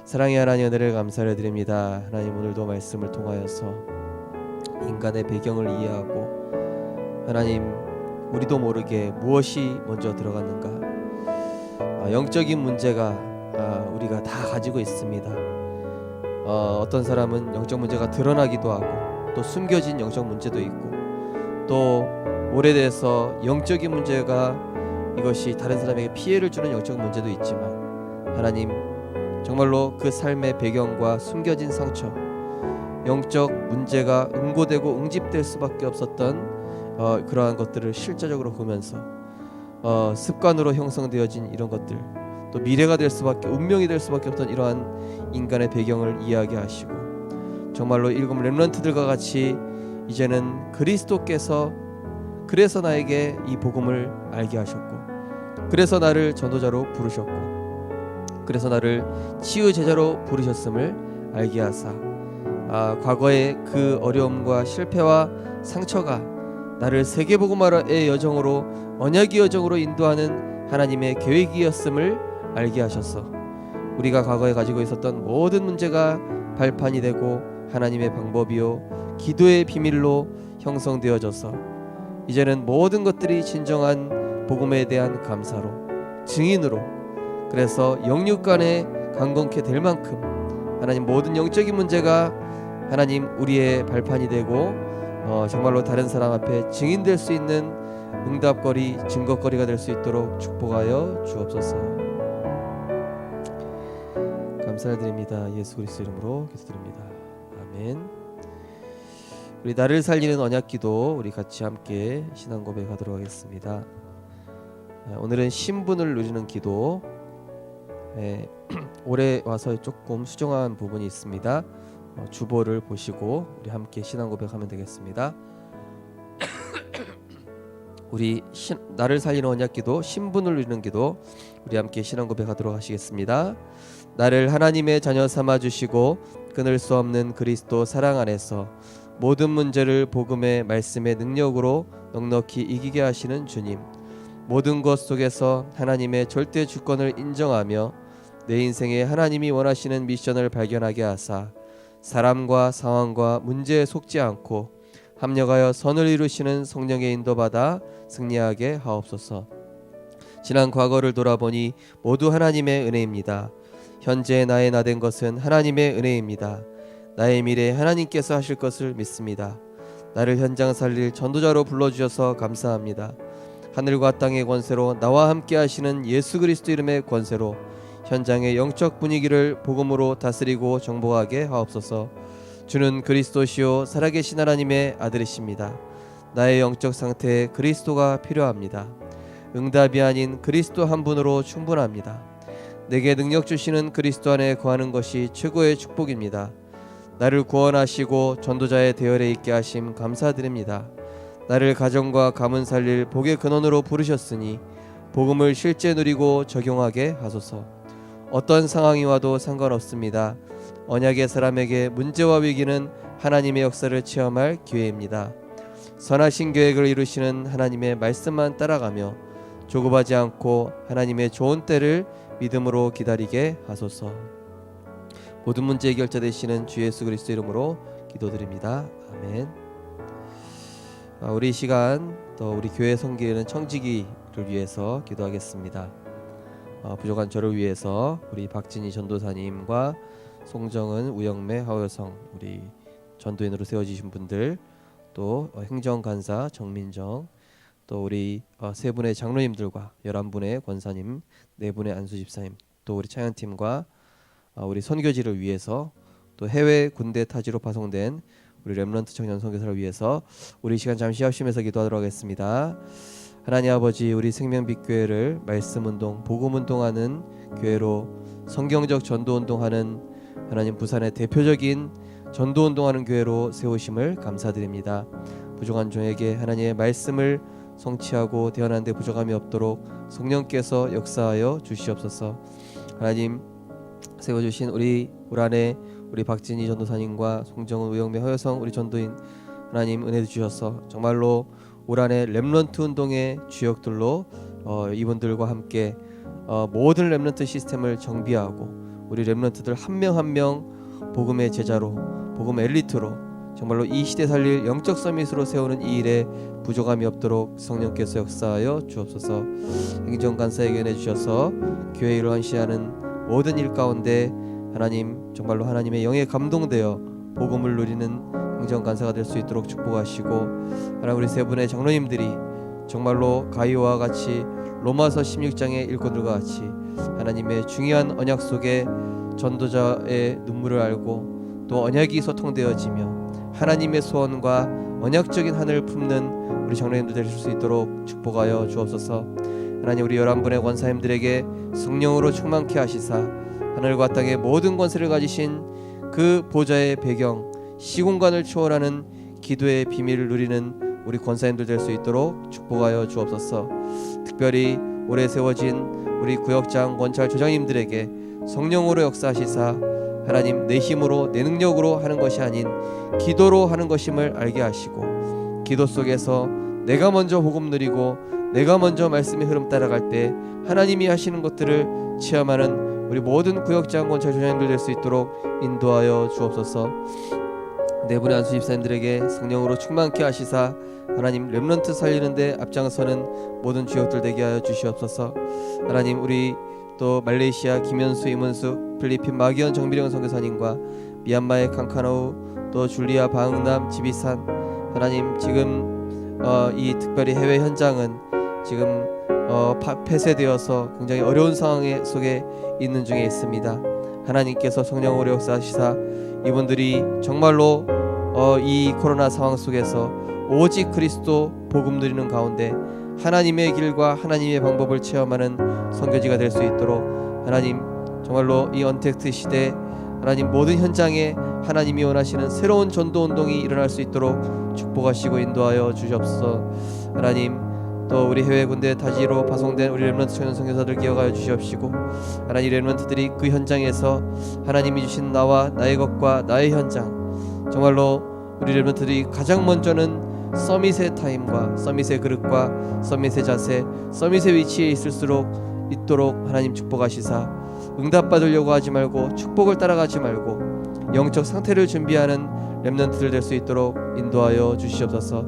사랑의 하나님 은혜를 감사를 드립니다. 하나님 오늘도 말씀을 통하여서 인간의 배경을 이해하고 하나님 우리도 모르게 무엇이 먼저 들어갔는가 영적인 문제가 우리가 다 가지고 있습니다. 어떤 사람은 영적 문제가 드러나기도 하고 또 숨겨진 영적 문제도 있고 또 오래돼서 영적인 문제가 이것이 다른 사람에게 피해를 주는 영적 문제도 있지만 하나님 정말로 그 삶의 배경과 숨겨진 상처 영적 문제가 응고되고 응집될 수밖에 없었던 그러한 것들을 실제적으로 보면서 습관으로 형성되어진 이런 것들 또 미래가 될 수밖에 운명이 될 수밖에 없던 이러한 인간의 배경을 이해하게 하시고 정말로 일곱 렘넌트들과 같이 이제는 그리스도께서 그래서 나에게 이 복음을 알게 하셨고 그래서 나를 전도자로 부르셨고 그래서 나를 치유 제자로 부르셨음을 알게 하사 과거의 그 어려움과 실패와 상처가 나를 세계복음화의 여정으로 언약의 여정으로 인도하는 하나님의 계획이었음을 알게 하셔서 우리가 과거에 가지고 있었던 모든 문제가 발판이 되고 하나님의 방법이요 기도의 비밀로 형성되어져서 이제는 모든 것들이 진정한 복음에 대한 감사로 증인으로 그래서 영육 간에 강건케 될 만큼 하나님 모든 영적인 문제가 하나님 우리의 발판이 되고 정말로 다른 사람 앞에 증인될 수 있는 응답거리 증거거리가 될 수 있도록 축복하여 주옵소서. 감사를 드립니다. 예수 그리스도 이름으로 기도드립니다. 아멘. 우리 나를 살리는 언약기도 우리 같이 함께 신앙 고백하도록 하겠습니다. 오늘은 신분을 누리는 기도. 올해 와서 조금 수정한 부분이 있습니다. 주보를 보시고 우리 함께 신앙 고백하면 되겠습니다. 우리 나를 살리는 언약기도 신분을 누리는 기도 우리 함께 신앙 고백하도록 하시겠습니다. 나를 하나님의 자녀 삼아 주시고 끊을 수 없는 그리스도 사랑 안에서 모든 문제를 복음의 말씀의 능력으로 넉넉히 이기게 하시는 주님, 모든 것 속에서 하나님의 절대 주권을 인정하며 내 인생에 하나님이 원하시는 미션을 발견하게 하사 사람과 상황과 문제에 속지 않고 합력하여 선을 이루시는 성령의 인도받아 승리하게 하옵소서. 지난 과거를 돌아보니 모두 하나님의 은혜입니다. 현재 나의 나된 것은 하나님의 은혜입니다. 나의 미래에 하나님께서 하실 것을 믿습니다. 나를 현장 살릴 전도자로 불러주셔서 감사합니다. 하늘과 땅의 권세로 나와 함께 하시는 예수 그리스도 이름의 권세로 현장의 영적 분위기를 복음으로 다스리고 정복하게 하옵소서. 주는 그리스도시요 살아계신 하나님의 아들이십니다. 나의 영적 상태에 그리스도가 필요합니다. 응답이 아닌 그리스도 한 분으로 충분합니다. 내게 능력 주시는 그리스도 안에 거하는 것이 최고의 축복입니다. 나를 구원하시고 전도자의 대열에 있게 하심 감사드립니다. 나를 가정과 가문 살릴 복의 근원으로 부르셨으니 복음을 실제 누리고 적용하게 하소서. 어떤 상황이 와도 상관없습니다. 언약의 사람에게 문제와 위기는 하나님의 역사를 체험할 기회입니다. 선하신 계획을 이루시는 하나님의 말씀만 따라가며 조급하지 않고 하나님의 좋은 때를 믿음으로 기다리게 하소서. 모든 문제 해결자 되시는 주 예수 그리스도 이름으로 기도드립니다. 아멘. 우리 시간 또 우리 교회 섬기는 청지기를 위해서 기도하겠습니다. 부족한 저를 위해서 우리 박진희 전도사님과 송정은, 우영매, 하호여성 우리 전도인으로 세워지신 분들 또 행정간사 정민정 또 우리 세 분의 장로님들과 11분의 권사님, 4분의 안수 집사님, 또 우리 찬양팀과 우리 선교지를 위해서 또 해외 군대 타지로 파송된 우리 렘넌트 청년 선교사를 위해서 우리 시간 잠시 합심해서 기도하도록 하겠습니다. 하나님 아버지, 우리 생명빛교회를 말씀운동, 복음운동하는 교회로 성경적 전도운동하는 하나님 부산의 대표적인 전도운동하는 교회로 세우심을 감사드립니다. 부족한 종에게 하나님의 말씀을 성취하고 대언하는 데 부족함이 없도록 성령께서 역사하여 주시옵소서. 하나님 세워주신 우리 안에 우리 박진희 전도사님과 송정은, 우영배, 허여성 우리 전도인 하나님 은혜 주셔서 정말로 올 한해 렘넌트 운동의 주역들로 이분들과 함께 모든 렘넌트 시스템을 정비하고 우리 렘넌트들 한 명 한 명 복음의 제자로, 복음 엘리트로 정말로 이 시대 살릴 영적 서밋으로 세우는 이 일에 부족함이 없도록 성령께서 역사하여 주옵소서. 행정간사에게 은혜 주셔서 교회 일을 헌시하는 모든 일 가운데 하나님 정말로 하나님의 영에 감동되어 복음을 누리는 행정간사가 될 수 있도록 축복하시고, 하나님 우리 세 분의 장로님들이 정말로 가이오와 같이 로마서 16장의 일꾼들과 같이 하나님의 중요한 언약 속에 전도자의 눈물을 알고 또 언약이 소통되어지며 하나님의 소원과 언약적인 하늘을 품는 우리 장로님들 될 수 있도록 축복하여 주옵소서. 하나님 우리 11분의 권사님들에게 성령으로 충만케 하시사 하늘과 땅의 모든 권세를 가지신 그 보좌의 배경, 시공간을 초월하는 기도의 비밀을 누리는 우리 권사님들 될 수 있도록 축복하여 주옵소서. 특별히 올해 세워진 우리 구역장, 권찰, 조장님들에게 성령으로 역사하시사 하나님 내 힘으로 내 능력으로 하는 것이 아닌 기도로 하는 것임을 알게 하시고, 기도 속에서 내가 먼저 복음 누리고 내가 먼저 말씀의 흐름 따라갈 때 하나님이 하시는 것들을 체험하는 우리 모든 구역장, 권찰, 조장님들 될 수 있도록 인도하여 주옵소서. 네 분의 안수 집사님들에게 성령으로 충만케 하시사 하나님 렘넌트 살리는데 앞장서는 모든 주역들 되게 하여 주시옵소서. 하나님 우리 또 말레이시아 김현수, 이문수, 필리핀 마기현, 정미령 선교사님과 미얀마의 칸카나우, 또 줄리아, 바흥남, 지비산, 하나님 지금 이 특별히 해외 현장은 지금 폐쇄되어서 굉장히 어려운 상황 속에 있는 중에 있습니다. 하나님께서 성령으로 역사하시사 이분들이 정말로 이 코로나 상황 속에서 오직 그리스도 복음 누리는 가운데 하나님의 길과 하나님의 방법을 체험하는 선교지가 될 수 있도록 하나님 정말로 이 언택트 시대 하나님 모든 현장에 하나님이 원하시는 새로운 전도운동이 일어날 수 있도록 축복하시고 인도하여 주시옵소서. 하나님 또 우리 해외 군대 타지로 파송된 우리 렘넌트 청년 선교사들 기억하여 주시옵시고, 하나님 렘넌트들이 그 현장에서 하나님이 주신 나와 나의 것과 나의 현장, 정말로 우리 렘넌트들이 가장 먼저는 서밋의 타임과 서밋의 그릇과 서밋의 자세, 서밋의 위치에 있도록 하나님 축복하시사 응답받으려고 하지 말고 축복을 따라가지 말고 영적 상태를 준비하는 렘넌트들 될 수 있도록 인도하여 주시옵소서.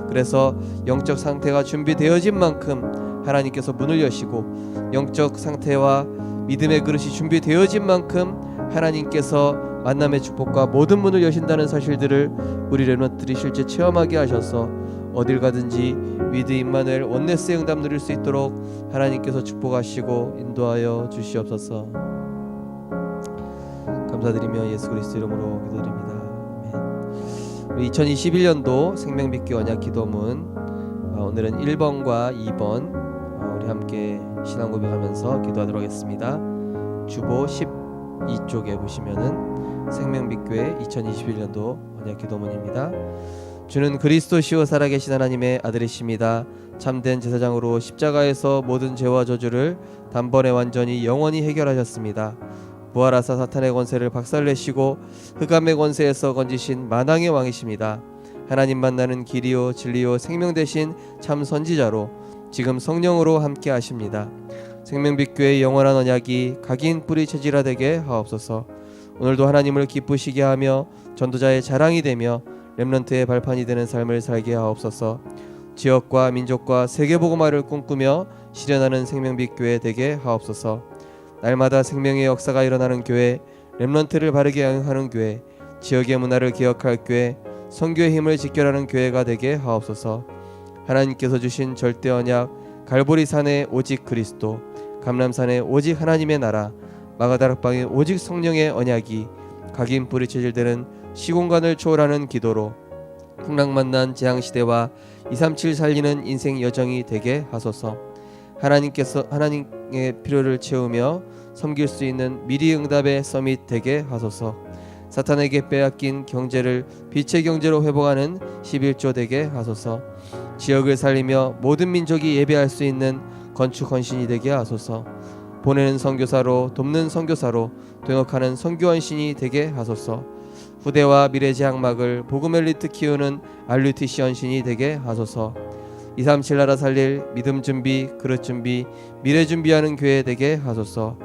그래서 영적 상태가 준비되어진 만큼 하나님께서 문을 여시고 영적 상태와 믿음의 그릇이 준비되어진 만큼 하나님께서 만남의 축복과 모든 문을 여신다는 사실들을 우리 렘넌트들이 실제 체험하게 하셔서 어딜 가든지 위드 임마누엘 원네스의 응답 누릴 수 있도록 하나님께서 축복하시고 인도하여 주시옵소서. 감사드리며 예수 그리스도 이름으로 기도드립니다. 우리 2021년도 생명빛교 언약 기도문 오늘은 1번과 2번 우리 함께 신앙 고백하면서 기도하도록 하겠습니다. 주보 12쪽에 보시면은 생명빛교의 2021년도 언약 기도문입니다. 주는 그리스도시요 살아계신 하나님의 아들이십니다. 참된 제사장으로 십자가에서 모든 죄와 저주를 단번에 완전히 영원히 해결하셨습니다. 부활하사 사탄의 권세를 박살내시고 흑암의 권세에서 건지신 만왕의 왕이십니다. 하나님 만나는 길이요 진리요 생명 되신 참 선지자로 지금 성령으로 함께 하십니다. 생명빛교회의 영원한 언약이 각인 뿌리 체질화되게 하옵소서. 오늘도 하나님을 기쁘시게 하며 전도자의 자랑이 되며 렘넌트의 발판이 되는 삶을 살게 하옵소서. 지역과 민족과 세계복음화를 꿈꾸며 실현하는 생명빛교회 되게 하옵소서. 날마다 생명의 역사가 일어나는 교회, 렘넌트를 바르게 하는 교회, 지역의 문화를 기억할 교회, 선교의 힘을 직결하는 교회가 되게 하옵소서. 하나님께서 주신 절대 언약, 갈보리산의 오직 그리스도, 감람산의 오직 하나님의 나라, 마가다락방의 오직 성령의 언약이 각인 뿌리 체질되는 시공간을 초월하는 기도로 풍랑만난 재앙시대와 237 살리는 인생 여정이 되게 하소서. 하나님께서 하나님의 필요를 채우며 섬길 수 있는 미리 응답의 서밋 되게 하소서. 사탄에게 빼앗긴 경제를 빛의 경제로 회복하는 11조 되게 하소서. 지역을 살리며 모든 민족이 예배할 수 있는 건축 헌신이 되게 하소서. 보내는 선교사로 돕는 선교사로 동역하는 선교 헌신이 되게 하소서. 후대와 미래 제약막을 복음 엘리트 키우는 RUTC 헌신이 되게 하소서. 237 나라 살릴 믿음 준비, 그릇 준비, 미래 준비하는 교회 되게 하소서.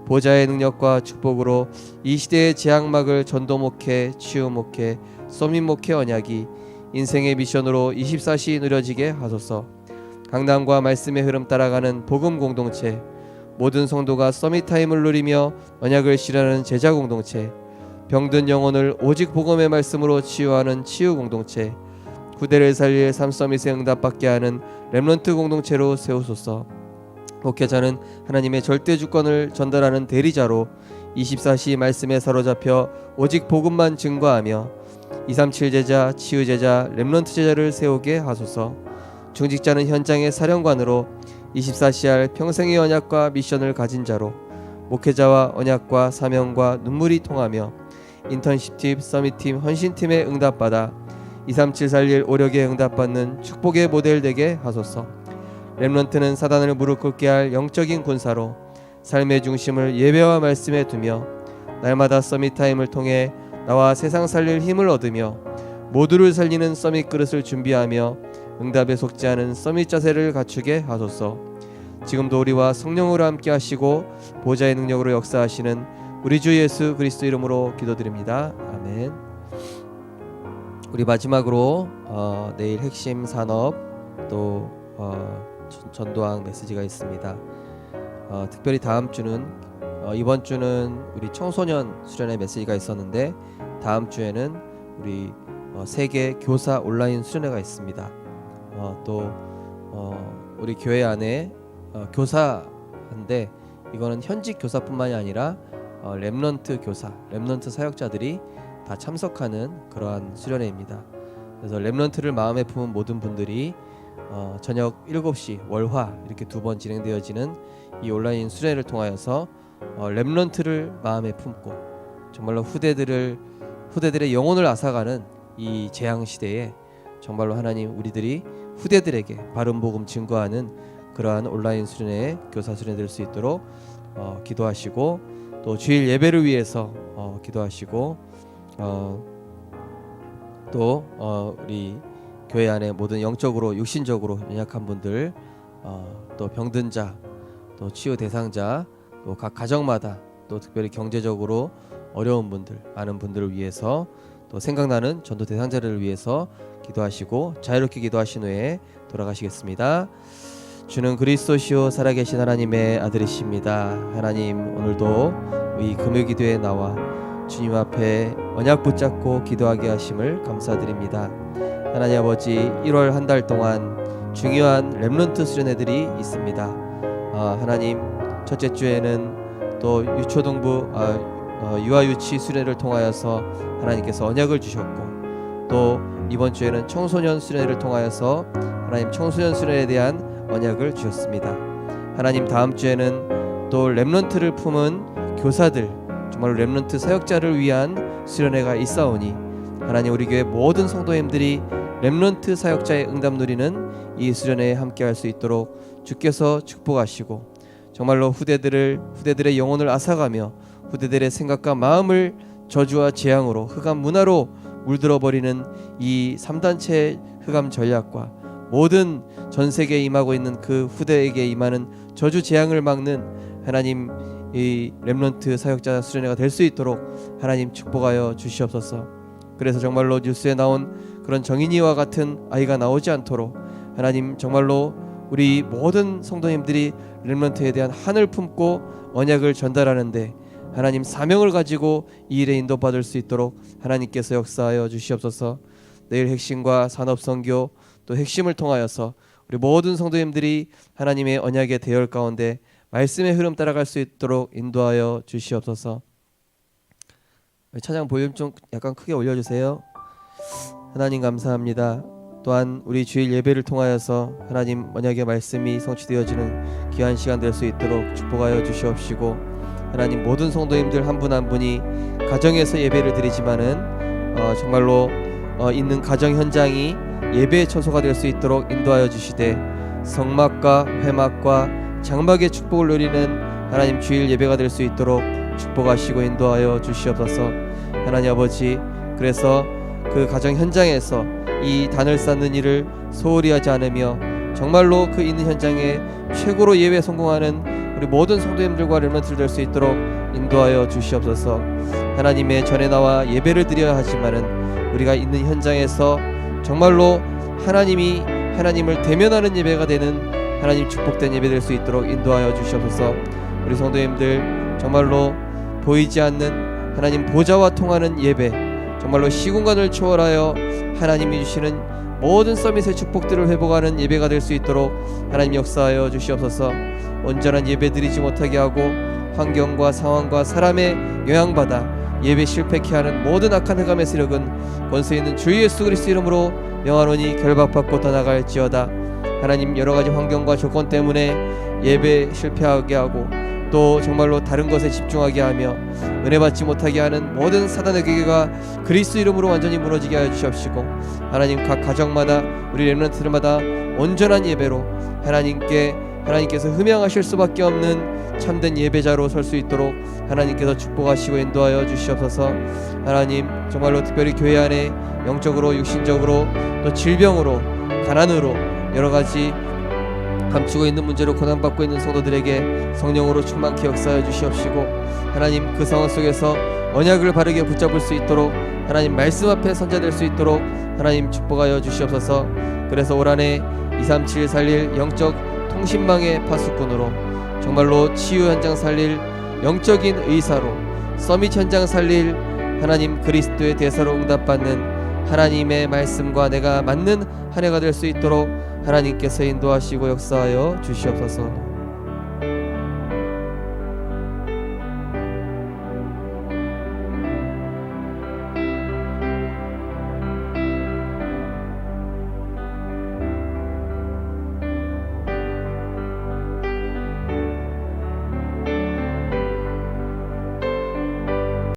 보좌의 능력과 축복으로 이 시대의 제약막을 전도 목회, 치유 목회, 서밋 목회 언약이 인생의 미션으로 24시 누려지게 하소서. 강단과 말씀의 흐름 따라가는 복음 공동체, 모든 성도가 서밋 타임을 누리며 언약을 실현하는 제자 공동체, 병든 영혼을 오직 복음의 말씀으로 치유하는 치유 공동체, 후대를 살릴 삼서밋의 응답받게 하는 렘넌트 공동체로 세우소서. 목회자는 하나님의 절대 주권을 전달하는 대리자로 24시 말씀에 사로잡혀 오직 복음만 증거하며 237 제자, 치유 제자, 렘넌트 제자를 세우게 하소서. 중직자는 현장의 사령관으로 24시 할 평생의 언약과 미션을 가진 자로 목회자와 언약과 사명과 눈물이 통하며 인턴십팀, 서밋팀, 헌신팀의 응답받아 237 살릴 오력에 응답받는 축복의 모델 되게 하소서. 렘넌트는 사단을 무릎 꿇게 할 영적인 군사로 삶의 중심을 예배와 말씀에 두며 날마다 서밋 타임을 통해 나와 세상 살릴 힘을 얻으며 모두를 살리는 서밋 그릇을 준비하며 응답에 속지 않은 서밋 자세를 갖추게 하소서. 지금도 우리와 성령으로 함께 하시고 보좌의 능력으로 역사하시는 우리 주 예수 그리스도 이름으로 기도드립니다. 아멘. 우리 마지막으로 내일 핵심 산업 또 전도왕 메시지가 있습니다. 특별히 다음 주는 이번 주는 우리 청소년 수련회 메시지가 있었는데 다음 주에는 우리 세계 교사 온라인 수련회가 있습니다. 또 우리 교회 안에 교사인데 이거는 현직 교사뿐만이 아니라 렘넌트 교사, 렘넌트 사역자들이 다 참석하는 그러한 수련회입니다. 그래서 렘넌트를 마음에 품은 모든 분들이 저녁 7시 월화 이렇게 두 번 진행되어지는 이 온라인 수련회를 통하여서 렘넌트를 마음에 품고 정말로 후대들의 영혼을 앗아가는 이 재앙 시대에 정말로 하나님 우리들이 후대들에게 바른 복음 증거하는 그러한 온라인 수련회 교사 수련회 될 수 있도록 기도하시고 또 주일 예배를 위해서 기도하시고 또 우리 교회 안에 모든 영적으로 육신적으로 연약한 분들 또 병든 자 또 치유 대상자 또 각 가정마다 또 특별히 경제적으로 어려운 분들 많은 분들을 위해서 또 생각나는 전도 대상자를 위해서 기도하시고 자유롭게 기도하신 후에 돌아가시겠습니다. 주는 그리스도시요 살아계신 하나님의 아들이십니다. 하나님 오늘도 이 금요기도에 나와 주님 앞에 언약 붙잡고 기도하게 하심을 감사드립니다. 하나님 아버지 1월 한 달 동안 중요한 렘넌트 수련회들이 있습니다. 하나님 첫째 주에는 또 유초등부 유아유치 수련회를 통하여서 하나님께서 언약을 주셨고 또 이번 주에는 청소년 수련회를 통하여서 하나님 청소년 수련회에 대한 언약을 주셨습니다. 하나님 다음 주에는 또 렘넌트를 품은 교사들 정말로 렘넌트 사역자를 위한 수련회가 있사오니 하나님 우리 교회 모든 성도님들이 렘넌트 사역자의 응답 누리는 이 수련회에 함께할 수 있도록 주께서 축복하시고 정말로 후대들의 영혼을 앗아가며 후대들의 생각과 마음을 저주와 재앙으로 흑암 문화로 물들어버리는 이 3단체 흑암 전략과 모든 전 세계에 임하고 있는 그 후대에게 임하는 저주 재앙을 막는 하나님 이 렘넌트 사역자 수련회가 될 수 있도록 하나님 축복하여 주시옵소서. 그래서 정말로 뉴스에 나온 그런 정인이와 같은 아이가 나오지 않도록 하나님 정말로 우리 모든 성도님들이 렘넌트에 대한 한을 품고 언약을 전달하는데 하나님 사명을 가지고 이 일에 인도받을 수 있도록 하나님께서 역사하여 주시옵소서. 내일 핵심과 산업선교 또 핵심을 통하여서 우리 모든 성도님들이 하나님의 언약의 대열 가운데 말씀의 흐름 따라갈 수 있도록 인도하여 주시옵소서. 찬양 볼륨 좀 약간 크게 올려주세요. 하나님 감사합니다. 또한 우리 주일 예배를 통하여서 하나님 언약의 말씀이 성취되어지는 귀한 시간 될 수 있도록 축복하여 주시옵시고, 하나님 모든 성도님들 한 분 한 분이 가정에서 예배를 드리지만은 정말로 있는 가정 현장이 예배의 처소가 될 수 있도록 인도하여 주시되, 성막과 회막과 장막의 축복을 누리는 하나님 주일 예배가 될 수 있도록 축복하시고 인도하여 주시옵소서. 하나님 아버지, 그래서 그 가정 현장에서 이 단을 쌓는 일을 소홀히 하지 않으며 정말로 그 있는 현장에 최고로 예배 성공하는 우리 모든 성도님들과 렘넌트들 될 수 있도록 인도하여 주시옵소서. 하나님의 전에 나와 예배를 드려야 하지만은 우리가 있는 현장에서 정말로 하나님이 하나님을 대면하는 예배가 되는 하나님 축복된 예배 될 수 있도록 인도하여 주시옵소서. 우리 성도님들 정말로 보이지 않는 하나님 보좌와 통하는 예배, 정말로 시공간을 초월하여 하나님이 주시는 모든 서밋의 축복들을 회복하는 예배가 될 수 있도록 하나님 역사하여 주시옵소서. 온전한 예배 드리지 못하게 하고 환경과 상황과 사람의 영향받아 예배 실패케 하는 모든 악한 흑암의 세력은 권세 있는 주 예수 그리스도 이름으로 명하노니 결박받고 떠나갈지어다. 하나님, 여러 가지 환경과 조건 때문에 예배 실패하게 하고 또 정말로 다른 것에 집중하게 하며 은혜 받지 못하게 하는 모든 사단의 계계가 그리스도 이름으로 완전히 무너지게 하여 주시옵시고, 하나님 각 가정마다 우리 렘넌트들마다 온전한 예배로 하나님께서 흠양하실 수밖에 없는 참된 예배자로 설 수 있도록 하나님께서 축복하시고 인도하여 주시옵소서. 하나님, 정말로 특별히 교회 안에 영적으로 육신적으로 또 질병으로 가난으로 여러 가지 감추고 있는 문제로 고난받고 있는 성도들에게 성령으로 충만케 역사하여 주시옵시고, 하나님 그 상황 속에서 언약을 바르게 붙잡을 수 있도록 하나님 말씀 앞에 선자될 수 있도록 하나님 축복하여 주시옵소서. 그래서 올 한해 237 살릴 영적 통신망의 파수꾼으로 정말로 치유 현장 살릴 영적인 의사로 서밋 현장 살릴 하나님 그리스도의 대사로 응답받는 하나님의 말씀과 내가 맞는 한 해가 될 수 있도록 하나님께서 인도하시고 역사하여 주시옵소서.